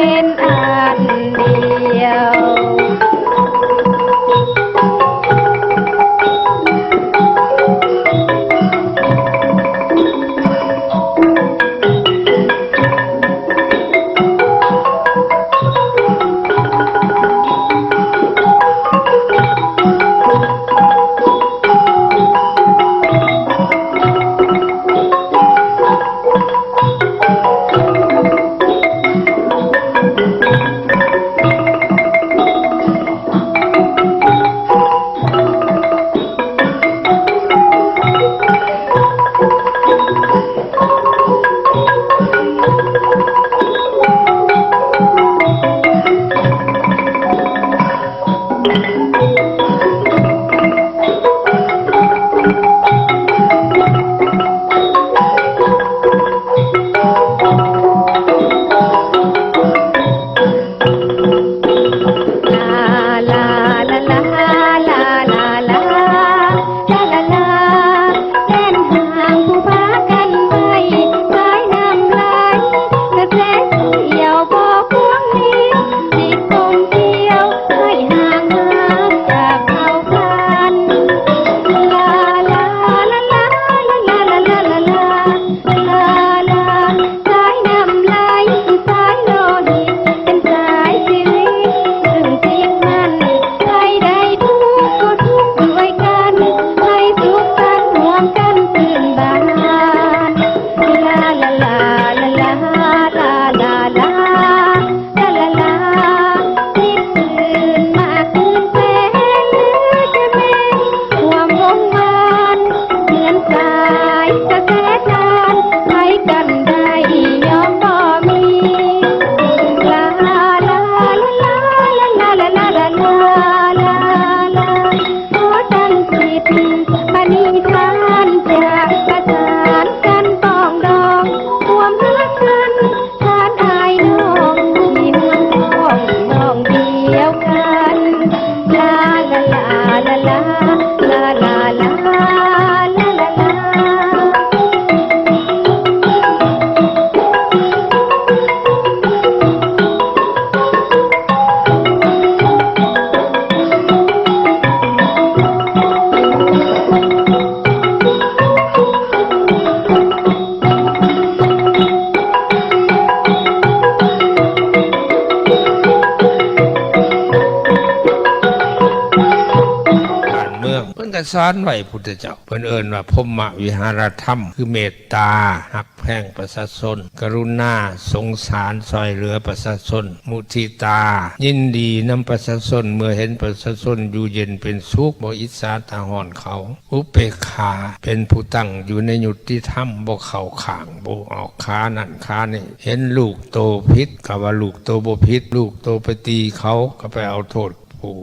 เป็นอันเดียวสอนไว้พุทธเจ้าเพิ่นเอิ้นว่าพรหมวิหารธรรมคือเมตตาหักแพร่งประชาชนกรุณาสงสารซอยเหลือประชาชนมุทิตายินดีนำประชาชนเมื่อเห็นประชาชนอยู่เย็นเป็นสุขบ่อิจฉาตาหอนเขาอุเบกขาเป็นผู้ตั้งอยู่ในยุติธรรมบ่เข้าข้างบ่ออกขานั่นขานี่เห็นลูกโตผิดก็ว่าลูกโตบ่ผิดลูกโตไปตีเขาก็ไปเอาโทษผู้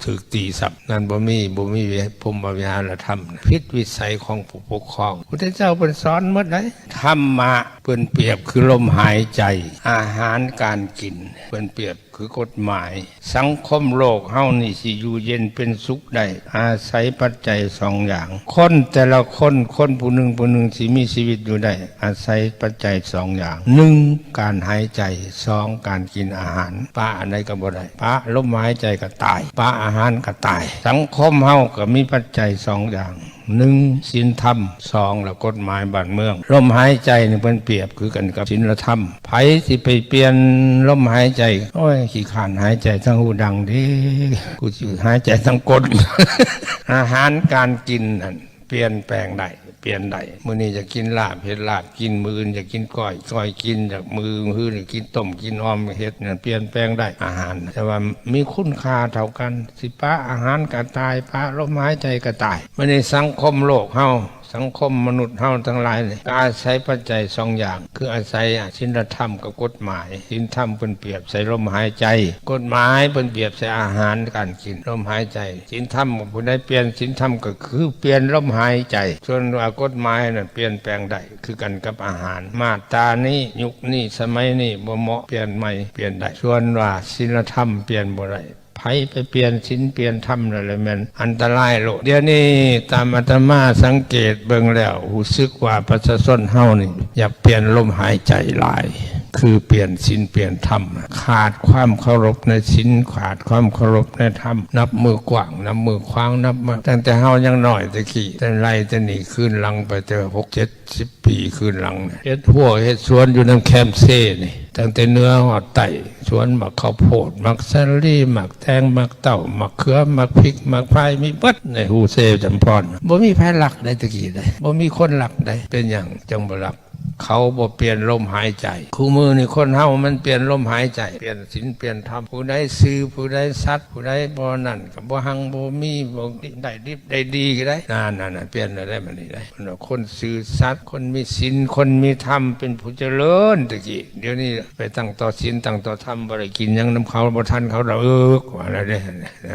ถึกตีสับนั่นบ่มีพรหมวิหารธรรมพิษวิสัยของผู้ปกครองพุทธเจ้าเป็นสอนหมดเลยธรรมะเป็นเปรียบคือลมหายใจอาหารการกินเป็นเปรียบคือกฎหมายสังคมโลกเฮานี่สิอยู่เย็นเป็นสุขได้อาศัยปัจจัยสองอย่างคนแต่ละคนผู้หนึ่งสิมีชีวิตอยู่ได้อาศัยปัจจัยสองอย่างหนึ่งการหายใจสองการกินอาหารปะอะไรก็บ่ได้ปะลมหายใจก็ตายปะอาหารก็ตายสังคมเฮาก็มีปัจจัยสองอย่างหนึ่งศีลธรรมสองแล้วกฎหมายบ้านเมืองลมหายใจนี่เป็นเปรียบคือกันกับศีลธรรมไผสิไปเปลี่ยนลมหายใจโอ้ยขี้ขานหายใจทั้งหูดังดิกูสิหายใจทั้งก้น อาหารการกินนั่นเปลี่ยนแปลงได้เปลี่ยนได้มื้อนี้จะกินลาบเฮ็ดลาบกินมื้ออื่นจะกินก้อยกินจากมื้ออื่นกินต้มกินอ้อมเฮ็ดนั่นเปลี่ยนแปลงได้อาหารแต่ว่ามีคุณค่าเท่ากันสิปะอาหารก็ตายปะลมหายใจก็ตายมื้อนี้สังคมโลกเฮาสังคมมนุษย์เฮาทั้งหลายนี่ก็อาศัยปัจจัยสองอย่างคืออาศัยศีลธรรมกับกฎหมายศีลธรรมเป็นเปรียบใส่ลมหายใจกฎหมายเป็นเปรียบใส่อาหารการกินลมหายใจศีลธรรมผู้ใดเปลี่ยนศีลธรรมก็คือเปลี่ยนลมหายใจส่วนว่ากฎหมายนั่นเปลี่ยนแปลงได้คือกันกับอาหารมาตรานี้ยุคนี้สมัยนี้บ่เหมาะเปลี่ยนใหม่เปลี่ยนได้ส่วนว่าศีลธรรมเปลี่ยนบ่ได้ไผไปเปลี่ยนศีลเปลี่ยนธรรมนั่นแหละมันอันตรายโลดเดี๋ยวนี้ตามอาตมาสังเกตเบิ่งแล้วรู้สึกว่าประชาชนเฮานี่อยากเปลี่ยนลมหายใจหลาย คือเปลี่ยนศีลเปลี่ยนธรรมขาดความเคารพในศีลขาดความเคารพในธรรมนับมือกว้างนับมือคว้างนับมาตั้งแต่เฮายังน้อยตะกี้แต่ไล่จะหนีขึ้นหลังไปเจอ6-70 ปีขึ้นหลังเนี่ยเฮ็ดหัวเฮ็ดสวนอยู่น้ำแคมเซ่นี่ตั้งแต่เนื้อหอดไต่สวนหมักข้าวโพดหมักซาลี่หมักแตงหมักเต่าหมักเขือหมักพริกหมักไผ่มีเบิดในฮูเซจำพรบ่มีไผหลักได้ตะกี้ได้บ่มีคนหลักได้เป็นอย่างจังบ่หลักเขาบ่เปลี่ยนลมหายใจคู่มือนี่คนเฮามันเปลี่ยนลมหายใจเปลี่ยนศีลเปลี่ยนธรรมผู้ใดซื่อผู้ใดสัตย์ผู้ใดบ่นั่นก็บ่หังบ่มีบ่ได้ดิบได้ดีก็ได้นั่นเปลี่ยนได้มันนี่ได้คนซื่อสัตย์คนมีศีลคนมีธรรมเป็นผู้เจริญตะกี้เดี๋ยวนี้ไปตั้งต่อศีลตั้งต่อธรรมบ่ได้กินหยังนำเขาบ่ทันเขาดอกว่าอะไรเด้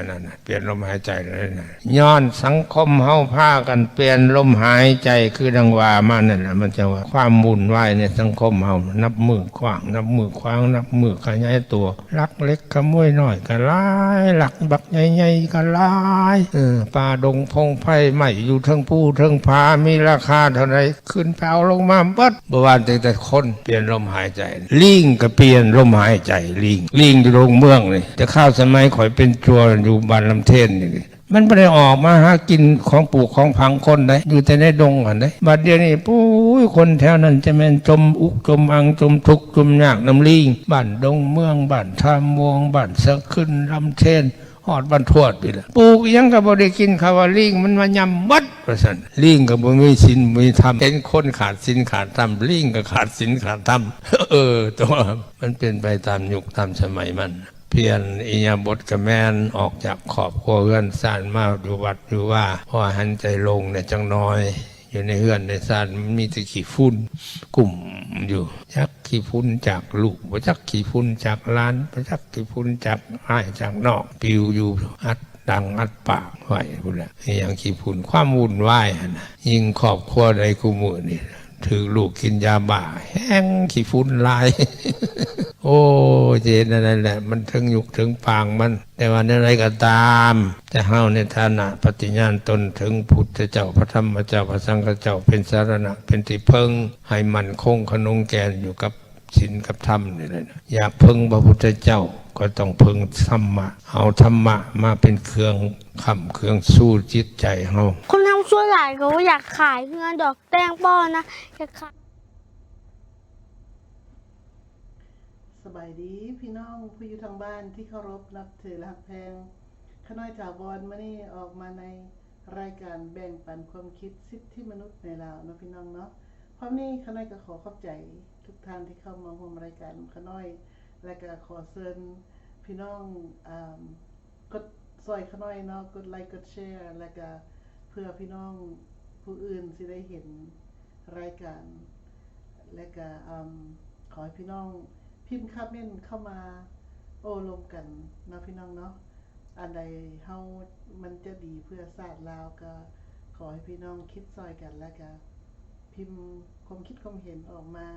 นั่นเปลี่ยนลมหายใจเลยนะย้อนสังคมเฮาพากันเปลี่ยนลมหายใจคือดังว่ามานั่นน่ะมันจะว่าความวุ่นวายในสังคมเฮานับมือกว้างนับมือคว้างนับมือขยายตัวลักเล็กขโมยน้อยก็หลายหลักบักใหญ่ๆก็หลายป่าดงพงไผ่ใหม่อยู่เทิงภูเทิงผามีราคาเท่าไหร่ขึ้นไปเอาลงมาเบิดบ่ว่าแต่คนเปลี่ยนลมหายใจลิงก็เปลี่ยนลมหายใจลิงอยู่โรงเมืองนี่จะเข้าสมัยข่อยเป็นจัวอยู่บ้านลำเทนนี่มันไม่ได้ออกมาหากินของปลูกของพังคนได้อยู่แต่ในดงกันได้บัดเดี๋ยวนี้ปุ้ยคนแถวนั้นจะแม่นจมอุกจมอังจมทุกข์จมยากน้ำลิงบ้านดงเมืองบ้านท่ามวงบ้านสะขึ้นลำเทนหอดบ้านทวดไปละปลูกยังก็บ่ได้กินข้าวลิงมันมายำบัดว่าซั่นลิงก็บ่มีศีลมีธรรมเห็นคนขาดศีลขาดธรรมลิงก็ขาดศีลขาดธรรมตัวมันเป็นไปตามยุคตามสมัยมันเพียรอิยาบทกระแมนออกจากขอบครัวเฮือนซ่านมาอยู่วัดอยู่ว่าพอหันใจลงเนี่ยจังน้อยอยู่ในเฮือนในซ่านมันมีแต่ขี้ฝุ่นกลุ่มอยู่จักขี้ฝุ่นจากลูกบ่จักขี้ฝุ่นจากหลานบ่จักขี้ฝุ่นจากอ้ายจากนอกปิวอยู่อัดดังอัดปากไว้พุ่นแหละอย่างขี้ฝุ่นความวุ่นวายนะยิ่งครอบครัวใดคู่มือนี่ถือลูกกินยาบ้าแห้งขี้ฝุ่นลาย โอ้เจนนั่นแหละมันถึงยุคถึงปางมันแต่ว่าในอะไรก็ตามแต่เฮาในฐานะปฏิญาณตนถึงพุทธเจ้าพระธรรมเจ้าพระสังฆเจ้าเป็นสารณะเป็นที่พึ่งให้มั่นคงขนงแกนอยู่กับศีลกับธรรมนี่แหละอยากพึ่งพระพุทธเจ้าก็ต้องพึ่งธรรมะเอาธรรมะมาเป็นเครื่องค้ำเครื่องสู้จิตใจเฮาคนทำชั่วหลายเขาอยากขายเงินดอกแตงป้อนะอยากขายสบายดีพี่น้องผู้อยู่ทางบ้านที่เคารพนับถือและรักแพงขน้อยถาวรมื้อนี้ออกมาในรายการแบ่งปันความคิดสิทธิมนุษย์ในลาวเนาะพี่น้องเนาะพร้อมนี้ขน้อยก็ขอขอบใจทุกท่านที่เข้ามาร่วมรายการขน้อยและก็ขอเชิญพี่น้องกดซอยขน้อยเนาะกดไลค์กดแชร์และก็เพื่อพี่น้องผู้อื่นสิได้เห็นรายการและก็ขอให้พี่น้องพิมพ์คอมเมนต์เข้ามาโอ้ลมกันนะพี่น้องเนาะอันใดเฮามันจะดีเพื่อศาสตร์ลาวก็ขอให้พี่น้องคิดซอยกันแล้วก็พิมพ์ความคิดความเห็นออกมา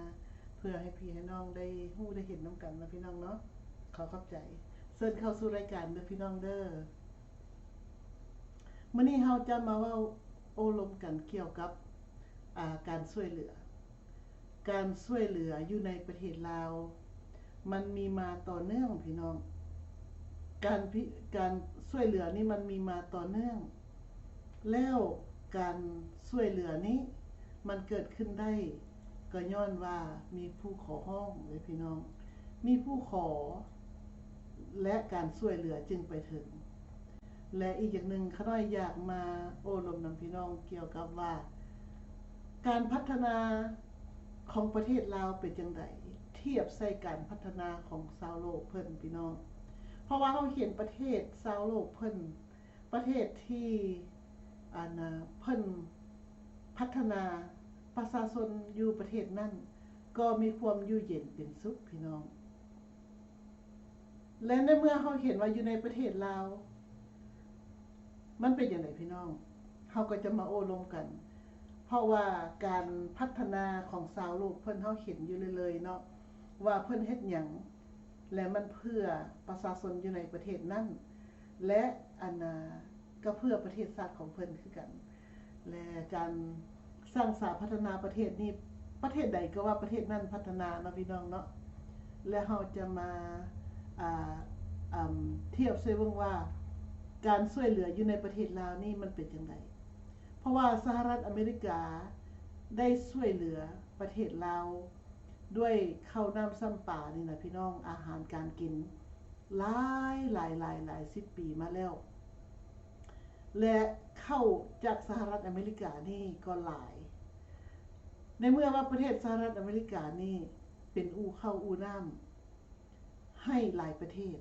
เพื่อให้พี่ให้น้องได้ฮู้ได้เห็นน้ำกันนะพี่น้องเนาะขอขอบใจเชิญเข้าสู่รายการเด้อพี่น้องเด้อมื้อนี้เฮาจะมาเว้าโอ้ลมกันเกี่ยวกับการช่วยเหลืออยู่ในประเทศลาวมันมีมาต่อเนื่องพี่น้องการช่วยเหลือนี่มันมีมาต่อเนื่องแล้วการช่วยเหลือนี้มันเกิดขึ้นได้ก็ย้อนว่ามีผู้ขอร้องเลยพี่น้องมีผู้ขอและการช่วยเหลือจึงไปถึงและอีกอย่างหนึ่งข้าน้อยอยากมาโอ้ลมนำพี่น้องเกี่ยวกับว่าการพัฒนาของประเทศลาวเป็นจังไดเทียบใส่การพัฒนาของชาวโลกเพิ่นพี่น้องเพราะว่าเราเห็นประเทศชาวโลกเพิ่นประเทศที่เพิ่นพัฒนาประชาชนอยู่ประเทศนั้นก็มีความอยู่เย็นเป็นสุขพี่น้องและในเมื่อเราเห็นว่าอยู่ในประเทศลาวมันเป็นอย่างไรพี่น้องเราก็จะมาโอ้ลมกันเพราะว่าการพัฒนาของชาวโลกเพิ่นเฮาเห็นอยู่เลยๆเนาะว่าเพิ่นเฮ็ดหยังและมันเพื่อประชาชนอยู่ในประเทศนั้นและก็เพื่อประเทศชาติของเพิ่นคือกันและการสร้างสรรค์พัฒนาประเทศนี้ประเทศใดก็ว่าประเทศนั้นพัฒนาเนาะพี่น้องเนาะ และเราจะมาอ่าเทียบใส่เบิ่งว่าการช่วยเหลืออยู่ในประเทศลาวนี่มันเป็นจังไดเพราะว่าสหรัฐอเมริกาได้ช่วยเหลือประเทศลาวด้วยข้าวน้ำซ้ำปลานี่นะพี่น้องอาหารการกินหลาย10 ปีมาแล้วและเข้าจากสหรัฐอเมริกานี่ก็หลายในเมื่อว่าประเทศสหรัฐอเมริกานี่เป็นอู่เข้าอู่น้ำให้หลายประเทศ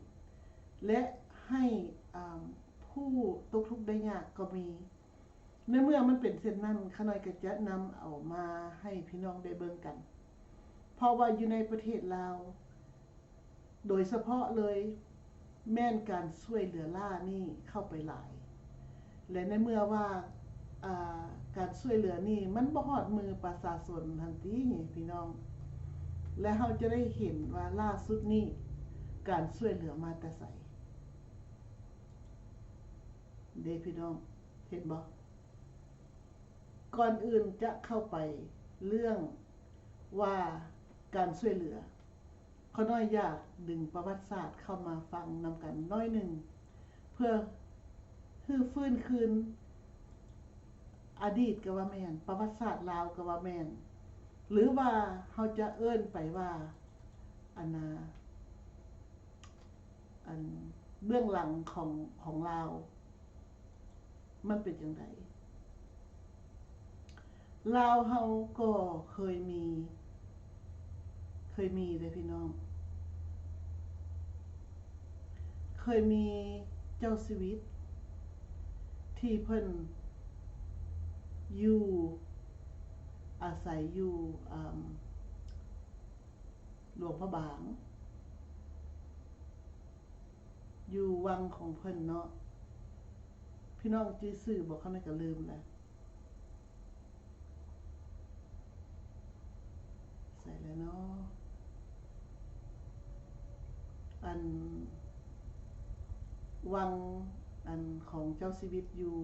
และให้ผู้ตกทุกข์ได้ยากก็มีในเมื่อมันเป็นเช่นนั้นข้าน้อยก็จะนำเอามาให้พี่น้องได้เบิ่งกันเพราะว่าอยู่ในประเทศลาวโดยเฉพาะเลยแม่นการช่วยเหลือล่านี่เข้าไปหลายและในเมื่อว่าการช่วยเหลือนี่มันบ่ฮอดมือประชาชนทันทีพี่น้องและเราจะได้เห็นว่าล่าสุดนี้การช่วยเหลือมาแต่ไสเด้พี่น้องเห็นบ่ก่อนอื่นจะเข้าไปเรื่องว่าการช่วยเหลือเขาน้อยอยากดึงประวัติศาสตร์เข้ามาฟังนำกันน้อยหนึ่งเพื่อฮื้อฟื้นคืนอดีตก็ว่าแม่นประวัติศาสตร์ลาวก็ว่าแม่นหรือว่าเฮาจะเอิ้นไปว่าอันเบื้องหลังของลาวมันเป็นจังไดลาวเฮาก็เคยมีเลยพี่น้องเคยมีเจ้าชีวิตที่เพิ่นอยู่อาศัยอยู่หลวงพระบางอยู่วังของเพิ่นเนาะพี่น้องจื้อซื่อบอกเขาไม่ก็ลืมแล้วใส่แล้วเนาะวังของเจ้าชีวิตอยู่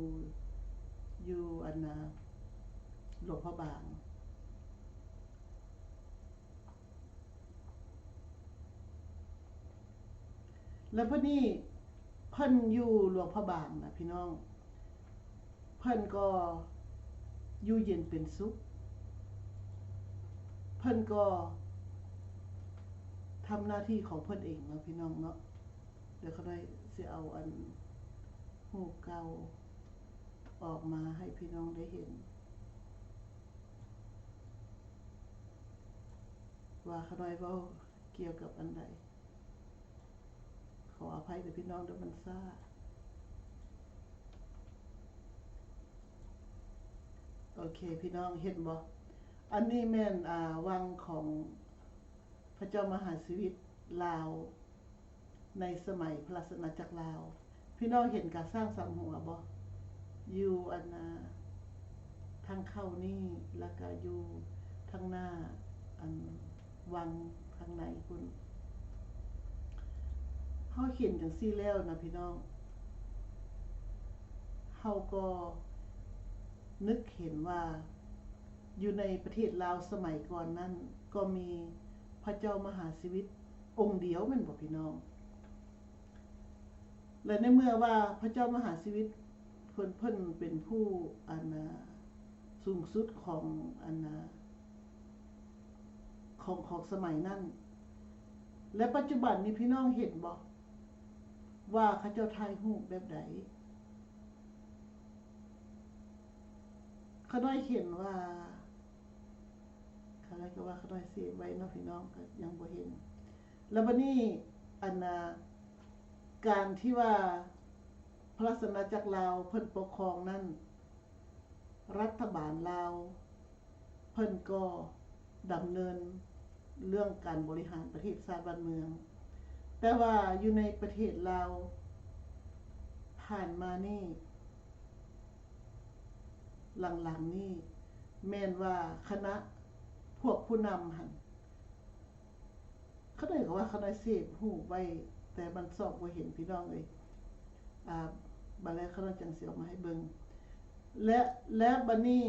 หลวงพระบางแล้วพอนี้เพิ่นอยู่หลวงพระบางนะพี่น้องเพิ่นก็อยู่เย็นเป็นสุขเพิ่นก็ทำหน้าที่ของเพิ่นเองเนาะพี่น้องเนาะเดี๋ยวเขาได้สิเอารูปเก่าออกมาให้พี่น้องได้เห็นว่าเขาน้อยเว้าเกี่ยวกับอันใดขออภัยกับพี่น้องด้วยมันซ่าโอเคพี่น้องเห็นบ่อันนี้แม่นวังของพระเจ้ามหาชีวิตลาวในสมัยพระราชอาณาจักรลาวพี่น้องเห็นการสร้างสังหัวบ่อยู่ทางเข้านี่แล้วก็อยู่ทางหน้าวังทางในคุณเฮาเห็นจังซี่แล้วนะพี่น้องเฮาก็นึกเห็นว่าอยู่ในประเทศลาวสมัยก่อนนั้นก็มีพระเจ้ามหาชีวิตองค์เดียวแม่นบ่พี่น้องและในเมื่อว่าพระเจ้ามหาชีวิตเพิ่นเป็นผู้สูงสุดของของสมัยนั้นและปัจจุบันนี้พี่น้องเห็นบ่ว่าเขาเจ้าถ่ายรูปแบบใดเขาได้เห็นว่าเขาได้ก็ว่าเขาได้เสียไว้เนาะพี่น้องก็ยังบ่เห็นแล้วบัดนี้การที่ว่าพระราชอาณาจักรลาวเพิ่นปกครองนั้นรัฐบาลลาวเพิ่นก็ดำเนินเรื่องการบริหารประเทศชาติบ้านเมืองแต่ว่าอยู่ในประเทศลาวผ่านมานี่หลังๆนี่แม่นว่าคณะพวกผู้นำหั่นเขาได้ก็ว่าเขาได้เสพรูปไว้แต่มันสอบบ่เห็นพี่น้องเอ้ยบัดแล้วเขาจังสิเอามาให้เบิ่งและบัดนี้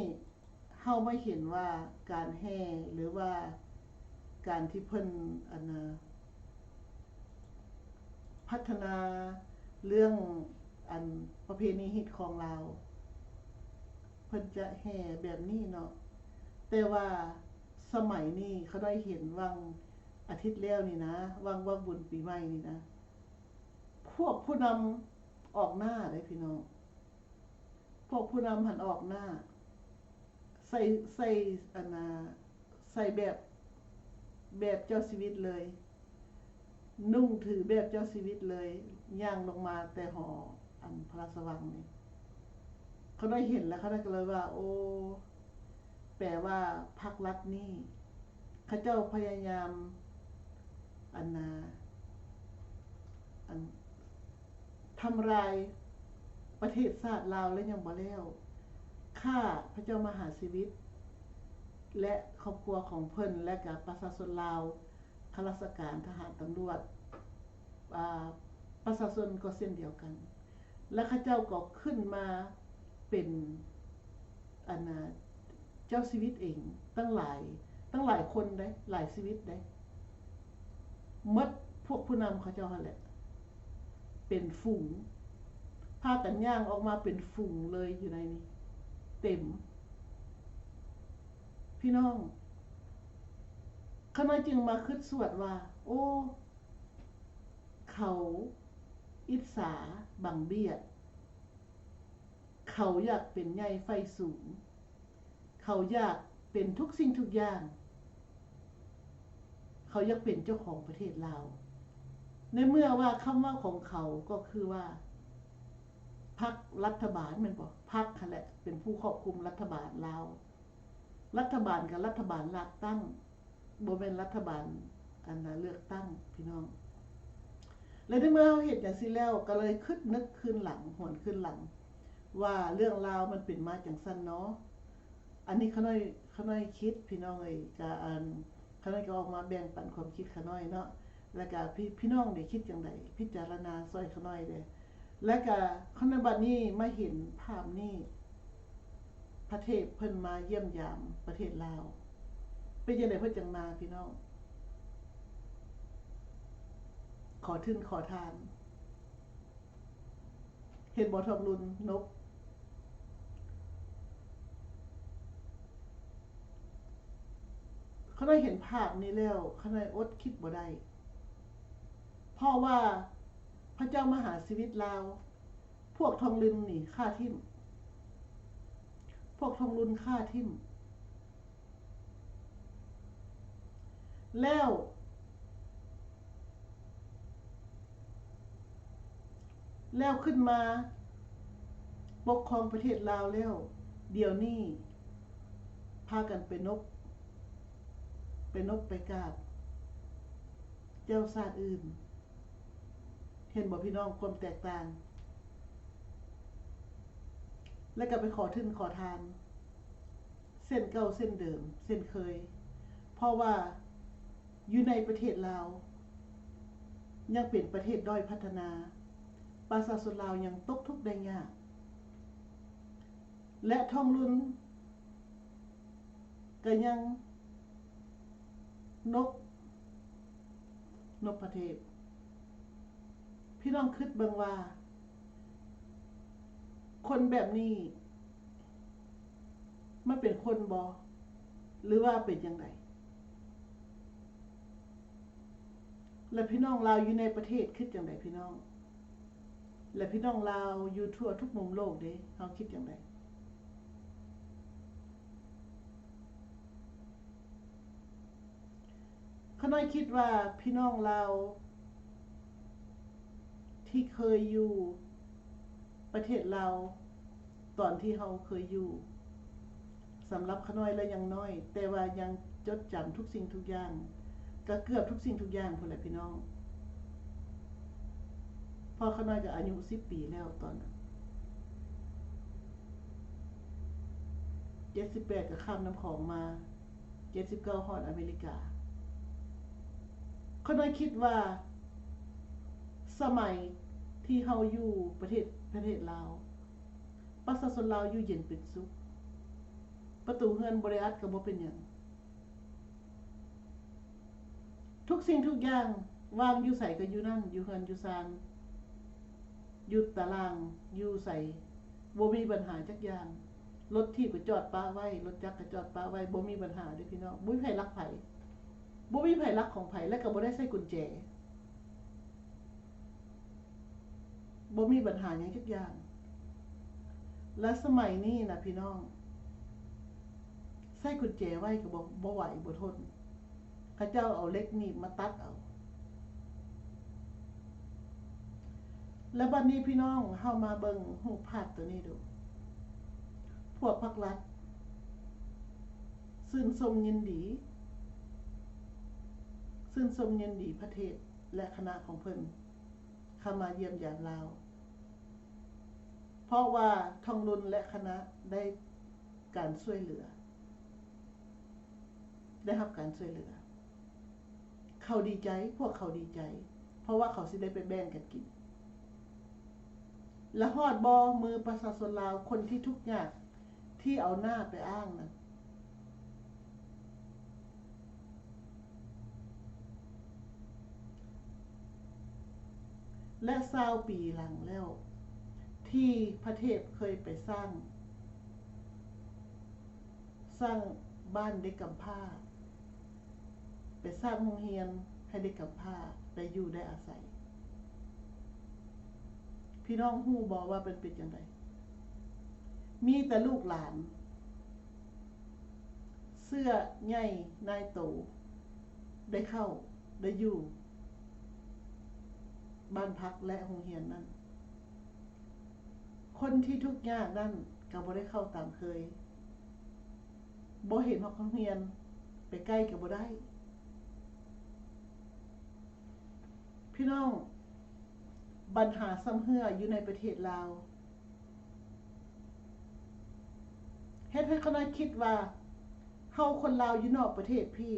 เฮาไม่เห็นว่าการแห่หรือว่าการที่เพิ่น พัฒนาเรื่องอันประเพณีฮิตของเราเพิ่นจะแห่แบบนี้เนาะแต่ว่าสมัยนี้เขาได้เห็นวังอาทิตย์แล้วนี่นะวังบุญปีใหม่นี่นะพวกผู้นำออกหน้าเลยพี่น้องพวกผู้นำหันออกหน้าใส่อันน่ะใส่แบบเจ้าชีวิตเลยนุ่งถือแบบเจ้าชีวิตเลยย่างลงมาแต่หออันพระราชวังนี่เขาได้เห็นแล้วเขาได้ก็เลยว่าโอ้แปลว่าพรรครัฐนี่เขาเจ้าพยายามอันทำลายประเทศชาติลาวและยังบ่แล้วฆ่าพระเจ้ามหาชีวิตและครอบครัวของเพิ่นและกับประชาชนลาวข้าราชการทหารตำรวจประชาชนก็เช่นเดียวกันและข้าเจ้าก็ขึ้นมาเป็นเจ้าชีวิตเองตั้งหลายคนได้หลายชีวิตได้หมดพวกผู้นำเขาเจ้าหั่นแหละเป็นฝูงพากันย่างออกมาเป็นฝูงเลยอยู่ในนี้เต็มพี่น้องข้าน้อยจึงมาคิดสวดว่าโอ้เขาอิจฉาบังเบียดเขาอยากเป็นใหญ่ไฟสูงเขาอยากเป็นทุกสิ่งทุกอย่างเขาอยากเป็นเจ้าของประเทศลาวในเมื่อว่าคำว่าของเขาก็คือว่าพรรครัฐบาลแม่นบ่พรรคนั่นแหละเป็นผู้ควบคุมรัฐบาลลาวรัฐบาลกับรัฐบาลเลือกตั้งบ่แม่นรัฐบาลเลือกตั้งพี่น้องและในเมื่อเฮาเฮ็ดจังซี่แล้วก็เลยคิดนึกคืนหลังหวนคืนหลังว่าเรื่องราวมันเป็นมาจังซั่นเนาะอันนี้ข้าน้อยคิดพี่น้องเอ้ยก็ข้าน้อยก็ออกมาแบ่งปันความคิดข้าน้อยเนาะแล้วก็พี่น้องได้คิดจังได๋พิจารณาซอยข้าน้อยเด้แล้วก็ข้าน้อยบัดนี้มาเห็นภาพนี้ประเทศเพิ่นมาเยี่ยมยามประเทศลาวเป็นจังได๋เพิ่นจังมาพี่น้องขอทุนขอทานเห็นบ่ทองรุนนกเขาได้เห็นภาพนี้แล้วเขาได้อดคิดบ่ได้เพราะว่าพระเจ้ามหาชีวิตลาวพวกทองรุนนี่ฆ่าทิ่มพวกทองรุนฆ่าทิ่มแล้วขึ้นมาปกครองประเทศลาวแล้วเดี๋ยวนี้พากันไปนกไปกราบเจ้าชาติอื่นเห็นบ่พี่น้องความแตกต่างแล้วก็ไปขอทุนขอทานเส้นเก่าเส้นเดิมเส้นเคยเพราะว่าอยู่ในประเทศลาวยังเป็นประเทศด้อยพัฒนาประชาชนลาวยังตกทุกข์ได้ยากและทองรุนก็ยังนกประเทศพี่น้องคิดเบิ่งว่าคนแบบนี้มันเป็นคนบ่หรือว่าเป็นจังไดและพี่น้องลาวอยู่ในประเทศคิดจังไดพี่น้องและพี่น้องลาวอยู่ทั่วทุกมุมโลกเด้เฮาคิดจังไดข้าน้อยคิดว่าพี่น้องลาวที่เคยอยู่ประเทศลาวตอนที่เฮาเคยอยู่สำหรับข้าน้อยแล้วยังน้อยแต่ว่ายังจดจำทุกสิ่งทุกอย่างก็เกือบทุกสิ่งทุกอย่างพุ่นแหละพี่น้องพอข้าน้อยก็อายุ10 ปีแล้วตอนนั้น78ก็ข้ามน้ำของมา79ฮอดอเมริกาข้าน้อยคิดว่าสมัยที่เฮาอยู่ประเทศลาวประชาชนลาวอยู่เย็นเป็นสุขประตูเรือนบ่ได้อัดก็บ่เป็นหยังทุกสิ่งทุกอย่าง ว่างอยู่ใส่ก็อยู่นั่นอยู่เฮือนอยู่ซานอยู่ตารางอยู่ใส่บ่มีปัญหาจักอย่างรถที่ก็จอดป้าไว้รถจักรก็จอดป้าไว้บ่มีปัญหาเด้อพี่น้องบ่มีไผลักไผบ่มีไผลักของไผและก็บ่ได้ใส่กุญแจบ่มีปัญหาหยังจักอย่าง และสมัยนี้นะพี่น้องใส่กุญแจไว้ก็บ่ไหวบ่ทนเขาเจ้าเอาเหล็กหนีบมาตัดเอาแล้วบัดนี้พี่น้องเฮามาเบิ่งรูปภาพตัวนี้ดูพวกพรรครัฐชื่นชมยินดีประเทศและคณะของเพิ่นเข้ามาเยี่ยมยามลาวเพราะว่าทองรุนและคณะได้การช่วยเหลือได้รับการช่วยเหลือเขาดีใจพวกเขาดีใจเพราะว่าเขาสิได้ไปแบ่งกันกินและฮอดบ่มือประชาชนลาวคนที่ทุกข์ยากที่เอาหน้าไปอ้างนั้นและ20 ปีหลังแล้วที่ประเทศเคยไปสร้างบ้านเด็กกำพร้าไปสร้างโรงเรียนให้เด็กกำพร้าได้อยู่ได้อาศัยพี่น้องฮู้บ่ว่าเป็นจังไดมีแต่ลูกหลานเสื้อใหญ่นายโตได้เข้าได้อยู่บ้านพักและโรงเรียนนั้นคนที่ทุกข์ยากนั่นก็บ่ได้เข้าตามเคยบ่เห็นฮอดโรงเรียนไปใกล้ก็บ่ได้พี่น้องปัญหาซ้ำเฮืออยู่ในประเทศลาวเฮ็ดให้คณะคิดว่าเฮาคนลาวอยู่นอกประเทศพี่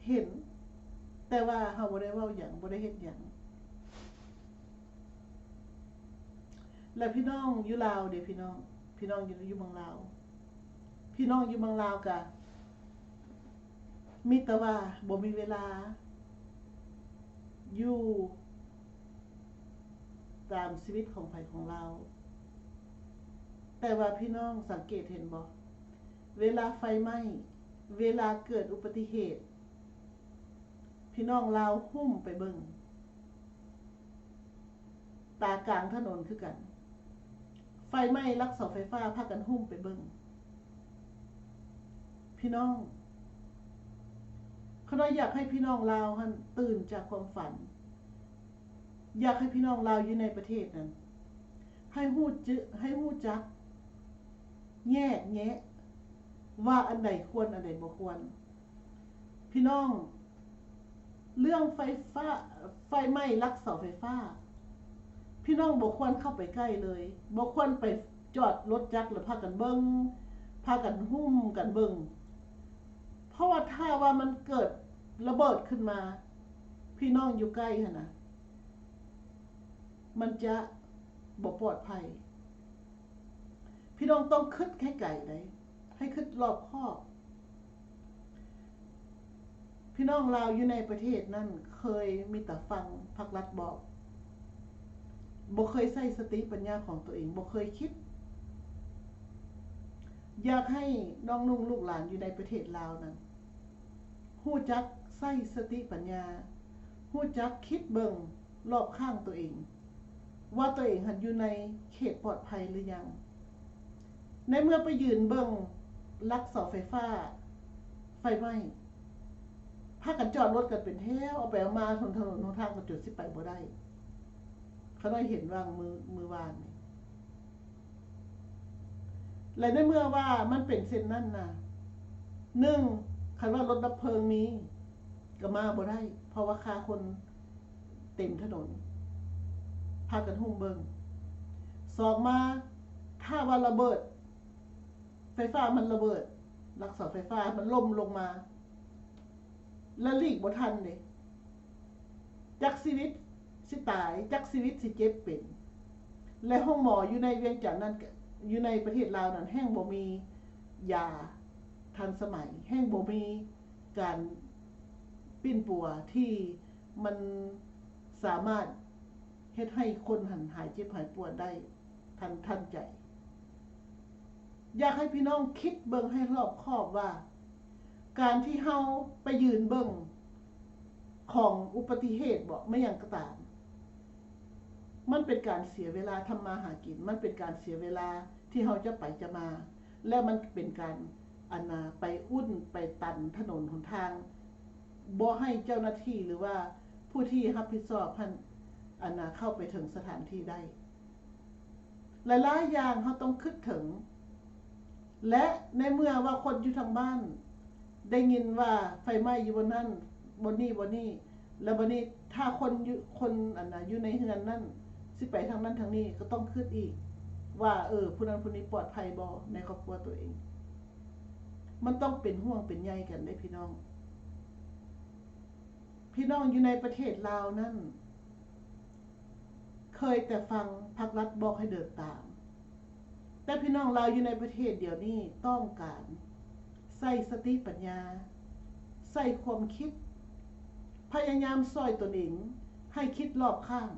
เห็นแต่ว่าเฮาบ่ได้เว้าหยังบ่ได้เฮ็ดหยังและพี่น้องอยู่ลาวเด้พี่น้องอยู่เมืองลาวพี่น้องอยู่เมืองลาวก็มีแต่ว่าบ่มีเวลาอยู่ตามชีวิตของไผของเราแต่ว่าพี่น้องสังเกตเห็นบ่เวลาไฟไหม้เวลาเกิดอุบัติเหตุพี่น้องลาวหุ้มไปเบิ่งตากลางถนนคือกันไฟไหม้ลักเสาไฟฟ้าพากันหุ้มไปเบิ่งพี่น้องเขาอยากให้พี่น้องลาวหั่นตื่นจากความฝันอยากให้พี่น้องลาวอยู่ในประเทศนั้นให้ฮู้จักแยกแยะว่าอันใดควรอันใดบ่ควรพี่น้องเรื่องไฟไหม้ลักเสาไฟฟ้าพี่น้องบ่ควรเข้าไปใกล้เลยบ่ควรไปจอดรถจักรหรือพากันเบิ่งพากันหุ้มกันเบิ่งเพราะว่าถ้าว่ามันเกิดระเบิดขึ้นมาพี่น้องอยู่ใกล้หั่นน่ะมันจะบ่ปลอดภัยพี่น้องต้องคิดให้ไกลได้ให้คิดรอบคอบพี่น้องลาวอยู่ในประเทศนั้นเคยมีแต่ฟังพรรครัฐบอกบ่เคยใช้สติปัญญาของตัวเองบ่เคยคิดอยากให้น้องนุ่งลูกหลานอยู่ในประเทศลาวนั้นฮู้จักใช้สติปัญญาฮู้จักคิดเบิ่งรอบข้างตัวเองว่าตัวเองหันอยู่ในเขตปลอดภัยหรือยังในเมื่อไปยืนเบิ่งลักเสาไฟฟ้าไฟไหม้พากันจอดรถกันเป็นแถวเอาไปเอามาถนนหนทางก็จุดสิไปบ่ได้เขาได้เห็นว่างมือวานนี่และในเมื่อว่ามันเป็นเส้นนั้นน่ะ1คันว่ารถดับเพลิงมีก็มาบ่ได้เพราะว่าค่าคนเต็มถนนพากันหุ้มเบิ่ง2มาถ้าว่าระเบิดไฟฟ้ามันระเบิดลักเสาไฟฟ้ามันล่มลงมาแล้วหลีกบ่ทันเด้จักชีวิตสิตายจักชีวิตสิเจ็บเป็นและห้องหมออยู่ในเวียงจันทน์นั้นอยู่ในประเทศลาวนั้นแห้งบ่มียาท ทันสมัยแห่งบ่มีการปิ้นปัวที่มันสามารถเฮ็ดให้คนหันหายเจ็บหายปวดได้ทันใจอยากให้พี่น้องคิดเบิ่งให้รอบคอบว่าการที่เฮาไปยืนเบิ่งของอุบัติเหตุบ่ไม่อย่างก็ตามมันเป็นการเสียเวลาทำมาหากินมันเป็นการเสียเวลาที่เฮาจะไปจะมาและมันเป็นการไปอุ่นไปตันถนนหนทางบ่ให้เจ้าหน้าที่หรือว่าผู้ที่รับผิดชอบท่านเข้าไปถึงสถานที่ได้หลายๆอย่างเฮาต้องคิดถึงและในเมื่อว่าคนอยู่ทางบ้านได้ยินว่าไฟไหม้อยู่บนนั้นบนนี้แล้วบนนี้ถ้าคนอยู่ในเฮือนนั่นสิไปทางนั้นทางนี้ก็ต้องคิดอีกว่าผู้นั้นผู้นี้ปลอดภัยบ่ในครอบครัวตัวเองมันต้องเป็นห่วงเป็นใยกันได้พี่น้องอยู่ในประเทศลาวนั่นเคยแต่ฟังภาครัฐบอกให้เดินตามแต่พี่น้องลาวอยู่ในประเทศเดี๋ยวนี้ต้องการใส่สติปัญญาใส่ความคิดพยายามซอยตนเองให้คิดรอบข้าง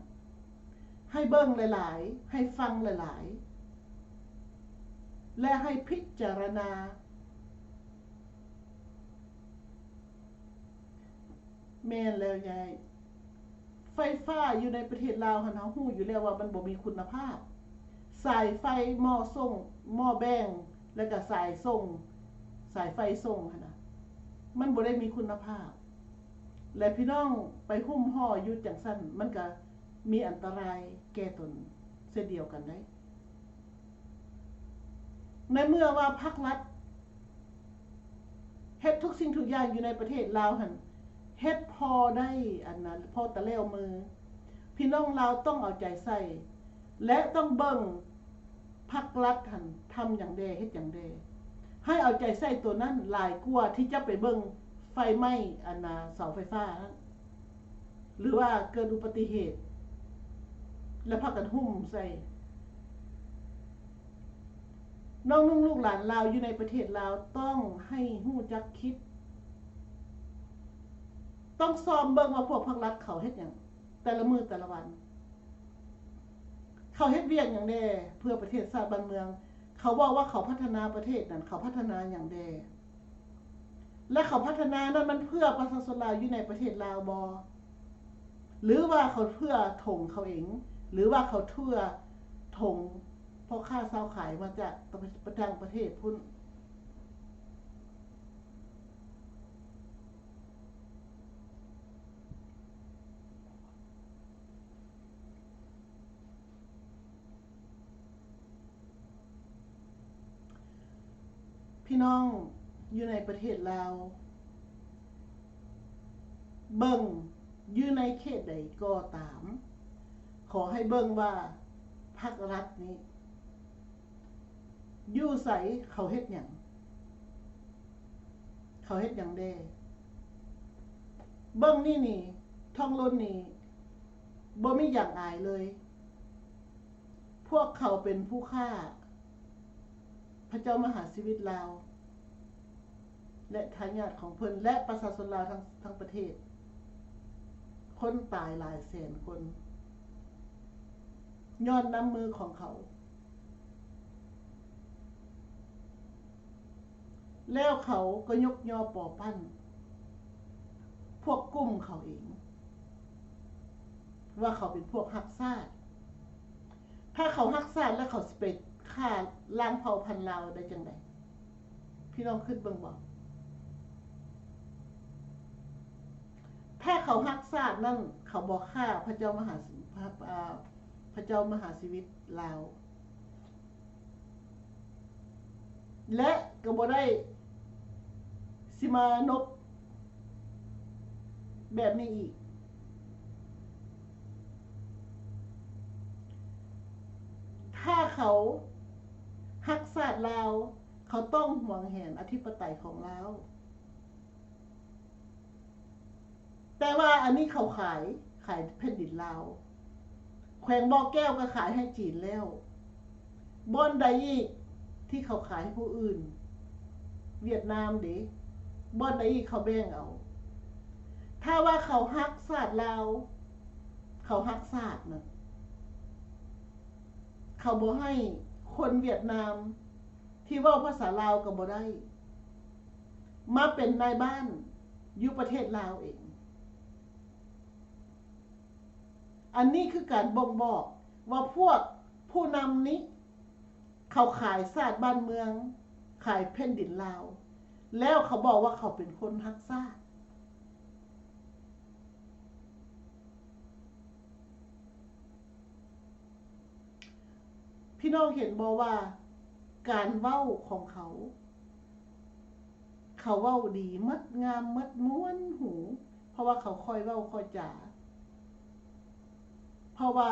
ให้เบิ่งหลายๆให้ฟังหลายๆและให้พิจารณาแม่นแล้วยายไฟฟ้าอยู่ในประเทศลาวหันเฮาฮู้อยู่แล้วว่ามันบ่มีคุณภาพสายไฟหม้อส่งหม้อแบงแล้วก็สายไฟส่งหั่นน่ะมันบ่ได้มีคุณภาพและพี่น้องไปหุ้มห่ออยู่จังซั่นมันก็มีอันตรายแก่ตนเช่นเดียวกันได้ในเมื่อว่าภาครัฐเฮ็ดทุกสิ่งทุกอย่างอยู่ในประเทศลาวหั่นเฮ็ดพอได้พอตะแล้วมือพี่น้องลาวต้องเอาใจใส่และต้องเบิ่งภาครัฐหั่นทำอย่างใดเฮ็ดอย่างใดให้เอาใจใส่ตัวนั้นหลายกว่าที่จะไปเบิ่งไฟไหม้เสาไฟฟ้าหรือว่าเกิดอุบัติเหตุแล้วพากันหุ้มใส่น้องนุ่งลูกหลานลาวอยู่ในประเทศลาวต้องให้ฮู้จักคิดต้องซ้อมเบิ่งว่าพวกภาครัฐเขาเฮ็ดหยังแต่ละมื้อแต่ละวันเขาเฮ็ดเวียกหยังแน่เพื่อประเทศชาติบ้านเมืองเขาบอกว่าเขาพัฒนาประเทศนั้นเขาพัฒนาหยังแน่และเขาพัฒนานั้นมันเพื่อประชาชนลาวอยู่ในประเทศลาวบ่หรือว่าเขาเพื่อถงเขาเองหรือว่าเขาเพื่อถงพ่อค้าชาวขายมาจากต่างประเทศพุ่นพี่น้องอยู่ในประเทศลาวเบิ่งอยู่ในเขตใดก็ตามขอให้เบิ่งว่าภาครัฐนี้อยู่ไสเขาเฮ็ดหยังแด่เบิ่งนี่ท่องล้นนี่บ่มีอย่างอายเลยพวกเขาเป็นผู้ฆ่าพระเจ้ามหาชีวิตลาวและทายาทของเพิ่นและประชาชนลาวทั้งประเทศคนตายหลายแสนคนย้อนน้ำมือของเขาแล้วเขาก็ยกยอปอปั้นพวกกลุ่มเขาเองว่าเขาเป็นพวกฮักชาติถ้าเขาฮักชาติแล้วเขาสิไปฆ่าล้างเผ่าพันธุ์ลาวได้จังได๋พี่น้องคิดเบิ่งบ่ถ้าเขาฮักชาตินั่นเขาบ่ฆ่าพระเจ้ามหาชีวิตลาวและก็บ่ได้สิมานบแบบนี้อีกถ้าเขาฮักชาติลาวเขาต้องหวงแหนอธิปไตยของลาวแต่ว่าอันนี้เขาขายแผ่นดินลาวแขวงบ่อแก้วก็ขายให้จีนแล้วบ่อนใดอีกที่เขาขายให้ผู้อื่น เวียดนามเด้บ่อนใดเขาแบ่งเอาถ้าว่าเขาฮักศาสตร์ลาวเขาฮักศาสตร์นะเขาบ่ให้คนเวียดนามที่เว้าภาษาลาวก็บ่ได้มาเป็นนายบ้านอยู่ประเทศลาวเองอันนี้คือการบ่งบอกว่าพวกผู้นำนี้เขาขายศาสตร์บ้านเมืองขายแผ่นดินลาวแล้วเขาบอกว่าเขาเป็นคนฮักชาติพี่น้องเห็นบ่ว่าการเว้าของเขาเว้าดีมัดงามมัดม้วนหูเพราะว่าเขาค่อยเว้าค่อยจาเพราะว่า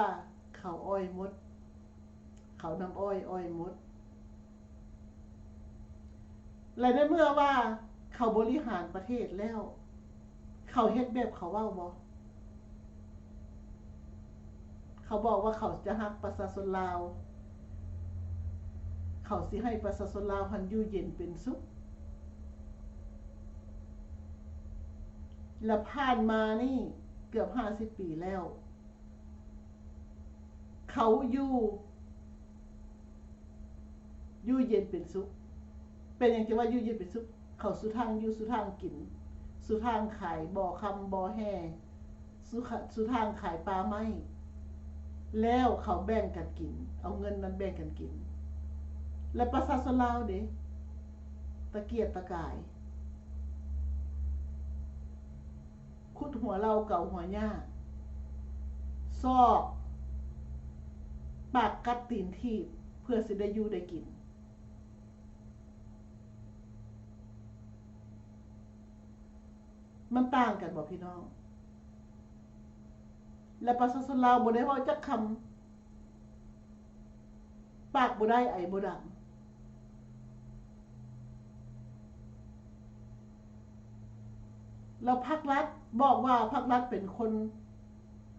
เขาอ้อยมดเขานำอ้อยมดและในเมื่อว่าเขาบริหารประเทศแล้วเขาเฮ็ดแบบเขาเว้าบ่เขาบอกว่าเขาจะฮักประชาชนลาวเขาสิให้ประชาชนลาวหันอยู่เย็นเป็นสุขและผ่านมานี่เกือบ50 ปีแล้วเขาอยู่เย็นเป็นสุขเป็นอย่างที่ว่าอยู่เย็นเป็นสุขเขาสุทางอยู่สุทางกินสุทางขายบ่อคำบ่อแห่สุทางขายปลาไม้แล้วเขาแบ่งกันกินเอาเงินนั้นแบ่งกันกินและประชาชนลาวเด้ตะเกียกตะกายขุดหัวเราเก่าหัวหญ้าซอกปากกัดตีนทีบเพื่อสิได้อยู่ได้กินมันต่างกันบ่พี่น้องและประชาชนลาวบ่ได้เว้าจักคำปากบ่ได้ไอบ่ดังแล้วพรรครัฐบอกว่าพรรครัฐเป็นคน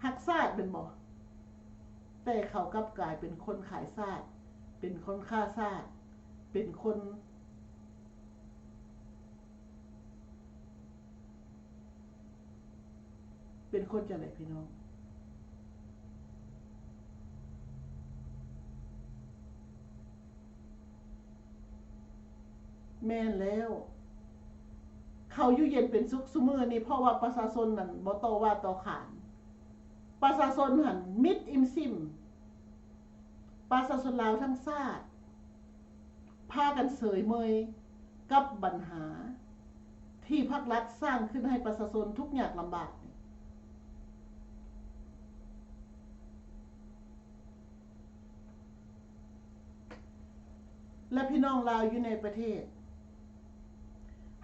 ฮักชาติเป็นบ่แต่เขากลับกลายเป็นคนขายชาติเป็นคนฆ่าชาติเป็นคนจังได๋พี่น้องแม่นแล้วเขาอยู่เย็นเป็นสุขซุมื้อนี้เพราะว่าประชาชนนั่นบ่ต่อว่าต่อขานประชาชนหันมิดอิมซิมประชาชนลาวทั้งชาติพากันเสยเมยกับปัญหาที่พรรครัฐสร้างขึ้นให้ประชาชนทุกข์ยากลำบากและพี่น้องลาวอยู่ในประเทศ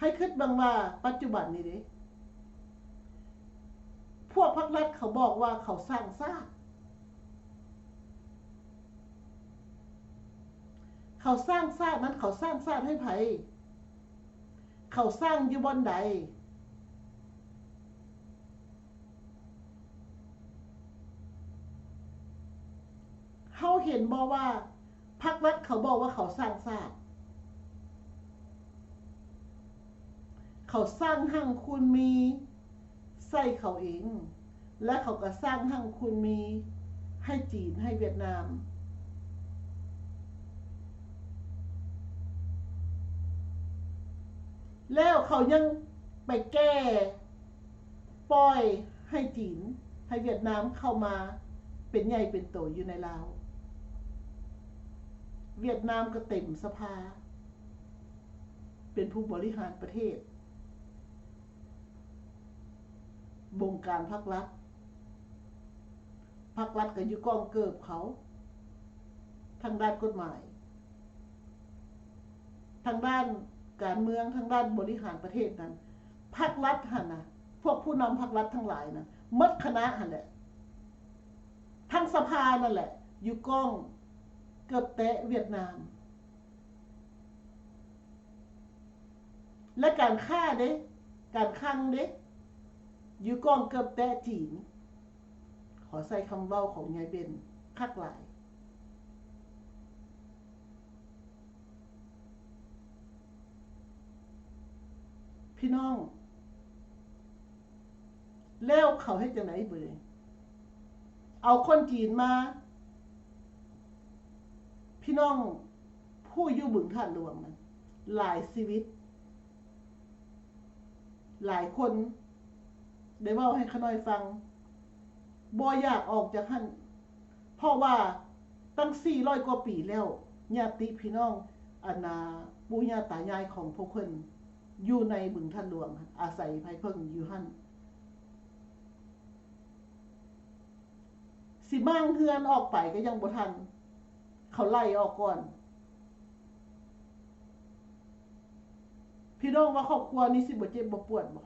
ให้คิดบังว่าปัจจุบันนี้เด้พวกพรรครัฐเขาบอกว่าเขาสร้างชาติเขาสร้างชาตินั้นเขาสร้างชาติให้ไผเขาสร้างอยู่บนใดเฮาเห็นบ่ว่าพรรครัฐเขาบอกว่าเขาสร้างชาติเขาสร้างหั่งคุณมีใส่เขาเองและเขาก็สร้างหั่งคุณมีให้จีนให้เวียดนามแล้วเขายังไปแก้ปล่อยให้จีนให้เวียดนามเข้ามาเป็นใหญ่เป็นโตอยู่ในลาวเวียดนามก็เต็มสภาเป็นผู้บริหารประเทศบงการพรรครัฐก็อยู่กองเกิบเขาทางด้านกฎหมายทางด้านการเมืองทางด้านบริหารประเทศนั้นพรรครัฐหั่นน่ะพวกผู้นำพรรครัฐทั้งหลายน่ะหมดคณะหั่นแหละทั้งสภานั่นแหละอยู่กองเกือบแตะเวียดนามและการฆ่าเด้การคั่งเด้อยู่กองเกือบแตะจีนขอใส่คำเว้าของยายเบนคักหลาย พี่น้อง แล้วเขาให้จังไหนเบิ่งเอาคนจีนมา พี่น้องผู้อยู่บึงท่านหลวงนั้นหลายชีวิต หลายคนได้เว้าให้ขาน้อยฟังบ่อยากออกจากหั่นเพราะว่าตั้ง400 กว่าปีแล้วญาติพี่น้องอาปู่ย่าตายายของพวกเพิ่นอยู่ในบึงท่านหลวงอาศัยไผเพิ่งอยู่หั่นสิมั่งเฮือนออกไปก็ยังบ่ทันเขาไล่ออกก่อนพี่น้องว่าครอบครัวนี้สิบ่เจ็บบ่ปวดบ่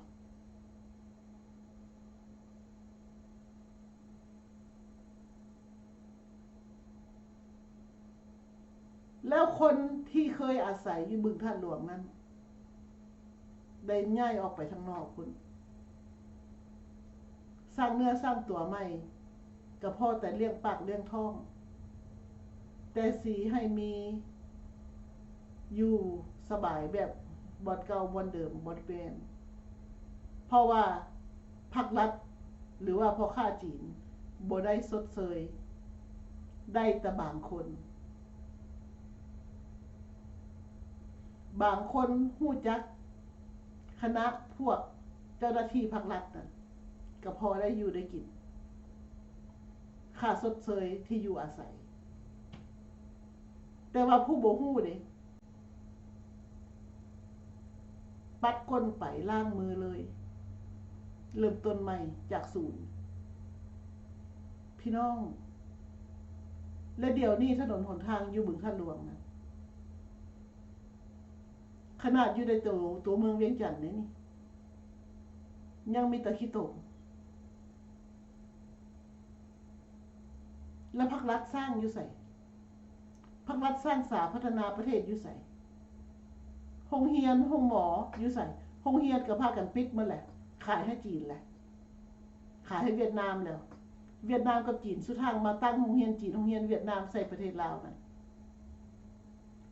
แล้วคนที่เคยอาศัยอยู่บึงท่านหลวงนั้นได้ย้ายออกไปทางนอกคุณสร้างเนื้อสร้างตัวใหม่ก็พอแต่เลี้ยงปากเลี้ยงท้องแต่สีให้มีอยู่สบายแบบบ่เก่าบ่เดิมบ่เปลี่ยนเพราะว่าภาครัฐหรือว่าพ่อค้าจีนบ่ได้สดเสยได้แต่บางคนฮู้จักคณะพวกเจ้าหน้าที่ภาครัฐนั่นก็พอได้อยู่ได้กินค่าสดเสยที่อยู่อาศัยแต่ว่าผู้บ่ฮู้เด้ปัดก้นไปล้างมือเลยเริ่มต้นใหม่จากศูนย์พี่น้องและเดี๋ยวนี้ถนนหนทางอยู่บึงท่านหลวงนะขนาดอยู่ในตัวเมืองเวียงจันทน์นี่ยังมีตะขี้ตกและภาครัฐสร้างอยู่ไสภาครัฐสร้างสาพัฒนาประเทศอยู่ไสโรงเรียนโรงหมออยู่ไสโรงเรียนก็พากันปิดหมดแหละขายให้จีนแหละขายให้เวียดนามแล้วเวียดนามกับจีนสุดทางมาตั้งโรงเรียนจีนโรงเรียนเวียดนามใส่ประเทศลาวนั่น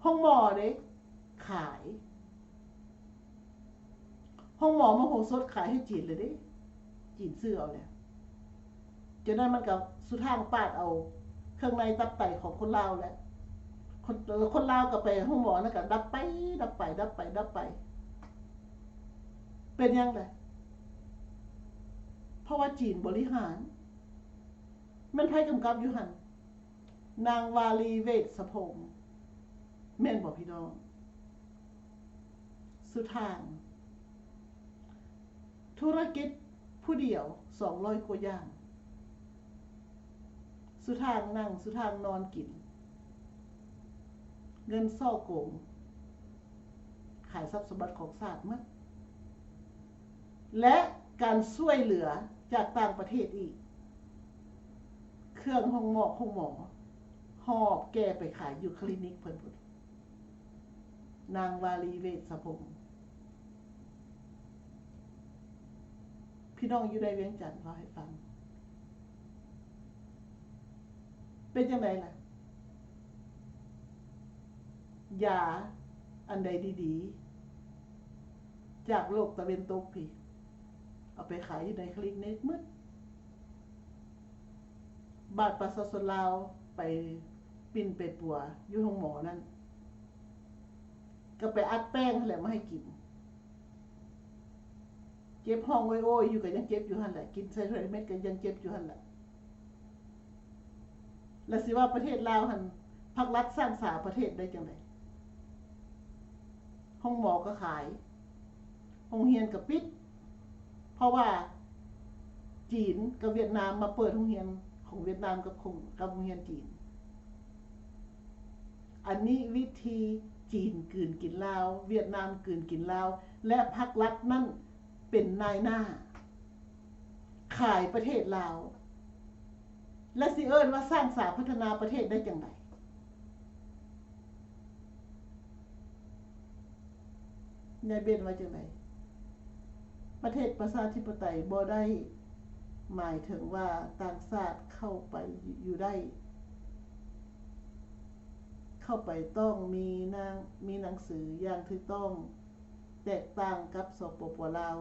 โรงหมอเด้ขายห้องหมอมโหสถขายให้จีนเลยดิจีนซื้อเอาแล้วจนนั้นมันกับสุดทางปาดเอาเครื่องในตับไตของคนลาวแล้วคนลาวก็ไปห้องหมอนั่นก็ดับไปเป็นยังไงเพราะว่าจีนบริหารมันไผกำกับอยู่หั่นนางวาลีเวชสะพงษ์แม่นบ่พี่น้องสุดทางธุรกิจผู้เดียว200 กว่าอย่างสุทางนั่งสุทางนอนกินเงินซ่อโกงขายทรัพย์สมบัติของชาติมั้งและการช่วยเหลือจากต่างประเทศอีกเครื่องห้องหมอหอบแกไปขายอยู่คลินิกเพิ่นพุ่นนางวาลีเวชสะพงษ์พี่น้องอยู่ในเวียงจันทน์เขาให้ฟังเป็นยังไงล่ะยาอันใดดีๆจากโลกตะเวนตกพี่เอาไปขายอยู่ในคลินิกมืดบาดประชาชนลาวไปปิ้นไปปัวอยู่ห้องหมอนั่นก็ไปอัดแป้งแหละมาให้กินเจ็บห้องโอ้ยอยู่ก็ยังเจ็บอยู่หั่นแหละกินไซเทอร์เม็ดก็ยังเจ็บอยู่หั่นแหละแล้วสิว่าประเทศลาวหั่นภาครัฐสร้างสาประเทศได้จังได๋ห้องหมอก็ขายโรงเรียนก็ปิดเพราะว่าจีนกับเวียดนามมาเปิดโรงเรียนของเวียดนามกับโรงเรียนจีนอันนี้วิธีจีนกลืนกินลาวเวียดนามกลืนกินลาวและภาครัฐนั่นเป็นนายหน้าขายประเทศลาวและสิเอิ้นว่าสร้างสาพัฒนาประเทศได้จังได๋นายเบนว่าจังได๋ประเทศประชาธิปไตยบ่ได้หมายถึงว่าต่างชาติเข้าไปอยู่ได้เข้าไปต้องมีหนังสืออย่างถูกต้อง แตกต่างกับสปป.ลาว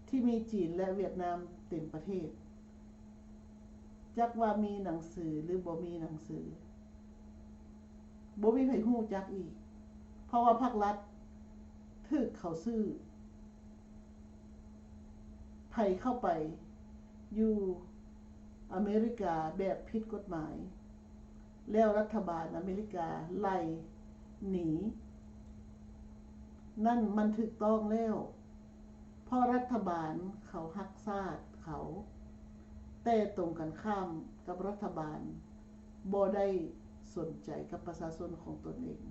ที่มีจีนและเวียดนามเต็มประเทศจักว่ามีหนังสือหรือบ่มีหนังสือบ่มีไผฮู้จักอีกเพราะว่าภาครัฐถึกเขาซื้อไผเข้าไปอยู่อเมริกาแบบผิดกฎหมายแล้วรัฐบาลอเมริกาไล่หนีนั่นมันถูกต้องแล้วเพราะรัฐบาลเขาฮักชาติเขาแต่ตรงกันข้ามกับรัฐบาลบ่ได้สนใจกับประชาชนของตนเอง